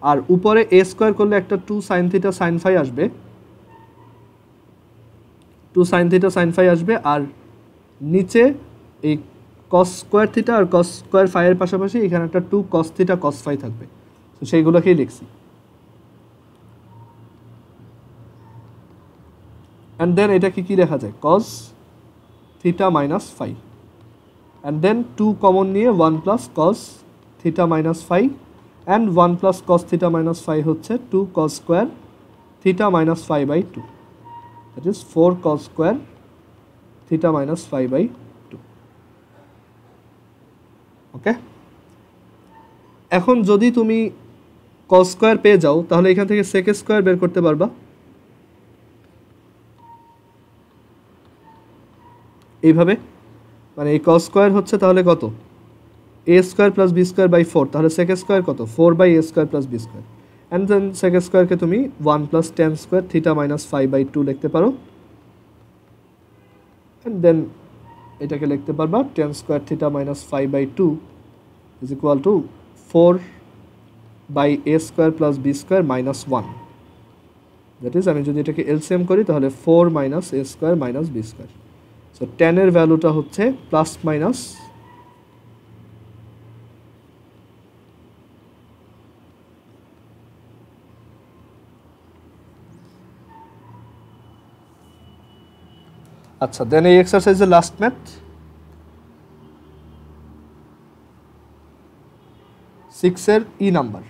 আর উপরে a square করলে একটা 2 sin থিটা sin phi আসবে, 2 sin theta sin phi আসবে, আর নিচে এই cos স্কয়ার থিটা আর cos স্কয়ার phi এর পাশাপাশি এখানে একটা 2 cos থিটা cos phi থাকবে। তো সেইগুলোকেই লিখছি। and then এটা কি লেখা যায় cos theta minus phi, and then 2 common নিয়ে 1 plus cos theta minus phi, and 1 plus cos theta minus phi হচ্ছে 2 cos square theta minus phi by 2, that is 4 cos square theta minus phi by 2. ওকে, এখন যদি তুমি cos square পেয়ে যাও তাহলে এখান থেকে sec square বের করতে পারবা। এইভাবে মানে এই cos square হচ্ছে তাহলে কত a square plus b square by 4, তাহলে sec square কত 4 by a square plus b square, and then sec square কে তুমি 1 plus tan square theta minus phi by 2 লিখতে পারো, and then এটাকে লিখতে পারবা tan square theta minus phi by 2 is equal to 4 by a square plus b square minus 1, that is আমি যদি এটাকে LCM করি তাহলে 4 minus a square minus b square. So tan এর ভ্যালুটা হচ্ছে প্লাস মাইনাস আচ্ছা, দেন এই এক্সারসাইজের লাস্ট ম্যাথ 6 এর ই নাম্বার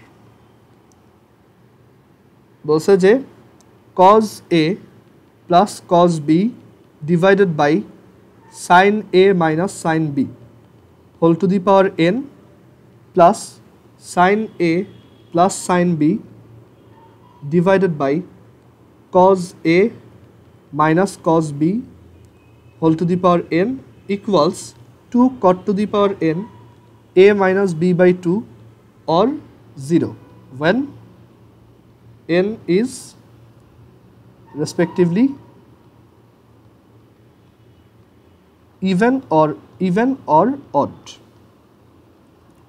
বলছে যে cos a plus cos b divided by sin a minus sin b whole to the power n plus sin a plus sin b divided by cos a minus cos b whole to the power n equals 2 cot to the power n a minus b by 2 or 0 when n is respectively even or odd,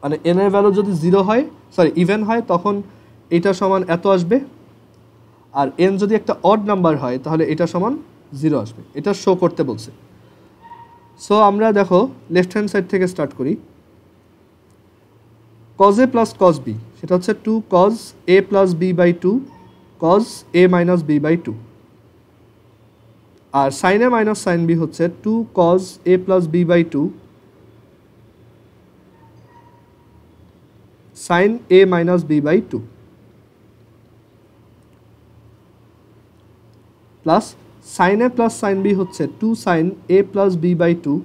মানে n এর value যদি 0 হয় sorry even হয় তখন এটা সমান এত আসবে, আর n যদি একটা অড নাম্বার হয় তাহলে এটা সমান 0 আসবে, এটা শো করতে বলছে। সো আমরা দেখো লেফট হ্যান্ড সাইড থেকে স্টার্ট করি। cos a plus cos b সেটা হচ্ছে 2 cos a plus b by 2 cos a minus b by 2, R sin a minus sin b হচ্ছে 2 cos a plus b by 2 sin a minus b by 2 plus sin a plus sin b হচ্ছে 2 sin a plus b by 2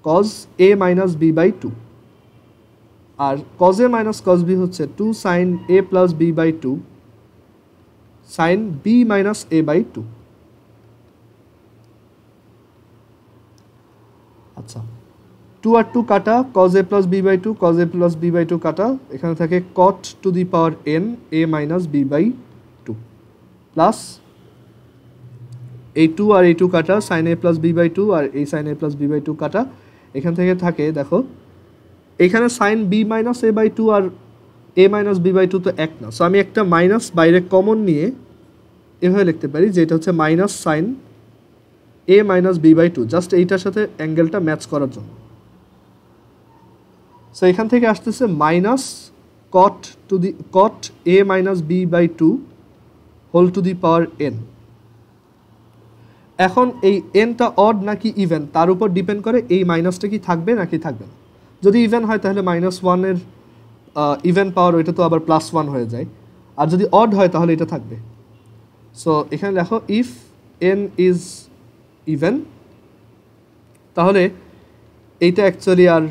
cos a minus b by 2, আর cos a minus cos b হচ্ছে 2 sin a plus b by 2 sin b minus a by 2। আচ্ছা, 2 আর 2 কাটা, cos a plus b by 2 cos a plus b by 2 কাটা, এখানে থাকে cot to the power n a minus b by 2 plus এই 2 আর এই 2 কাটা sin a plus b by 2 আর এই sin a plus b by 2 কাটা, এখান থেকে থাকে দেখো এখানে sin b minus a by 2 R a minus b by 2 তো এক না, সো আমি একটা মাইনাস বাইরে কমন নিয়ে এভাবে লিখতে পারি যে এটা হচ্ছে minus sin a minus b by 2, just এইটার সাথে অ্যাঙ্গেলটা ম্যাচ করার জন্য। সো এখান থেকে আসতেছে minus cot a minus b by 2 whole to the power n। এখন এই nটা অড নাকি ইভেন তার উপর ডিপেন্ড করে এই মাইনাসটা কি থাকবে নাকি থাকবে না। যদি ইভেন হয় তাহলে -1 এর ইভেন পাওয়ার ওইটা তো আবার +1 হয়ে যায়, আর যদি অড হয় তাহলে এটা থাকবে। সো এখানে দেখো ইফ n ইজ ইভেন তাহলে এইটা অ্যাকচুয়ালি আর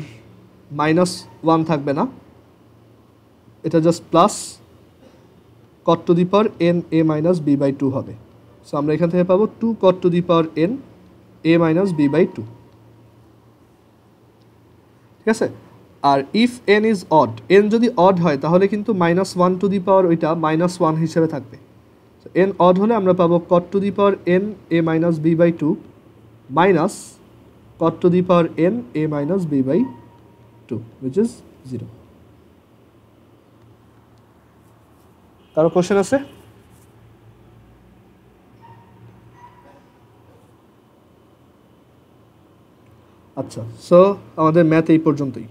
-1 থাকবে না, এটা just plus cot to the power n a minus b by 2 হবে। সো আমরা এখান থেকে পাবো 2 cot to the power n a minus b by 2, ঠিক আছে। আর if n is odd, n যদি অড হয় তাহলে কিন্তু -1 টু দি পাওয়ার ওইটা -1 হিসেবে থাকবে। সো n অড হলে আমরা পাবো cot to the power n a minus b by 2 minus cot to the power n a minus b by 2 which is 0. কারো কোশ্চেন আছে? আচ্ছা, সো আমাদের ম্যাথ এই পর্যন্তই।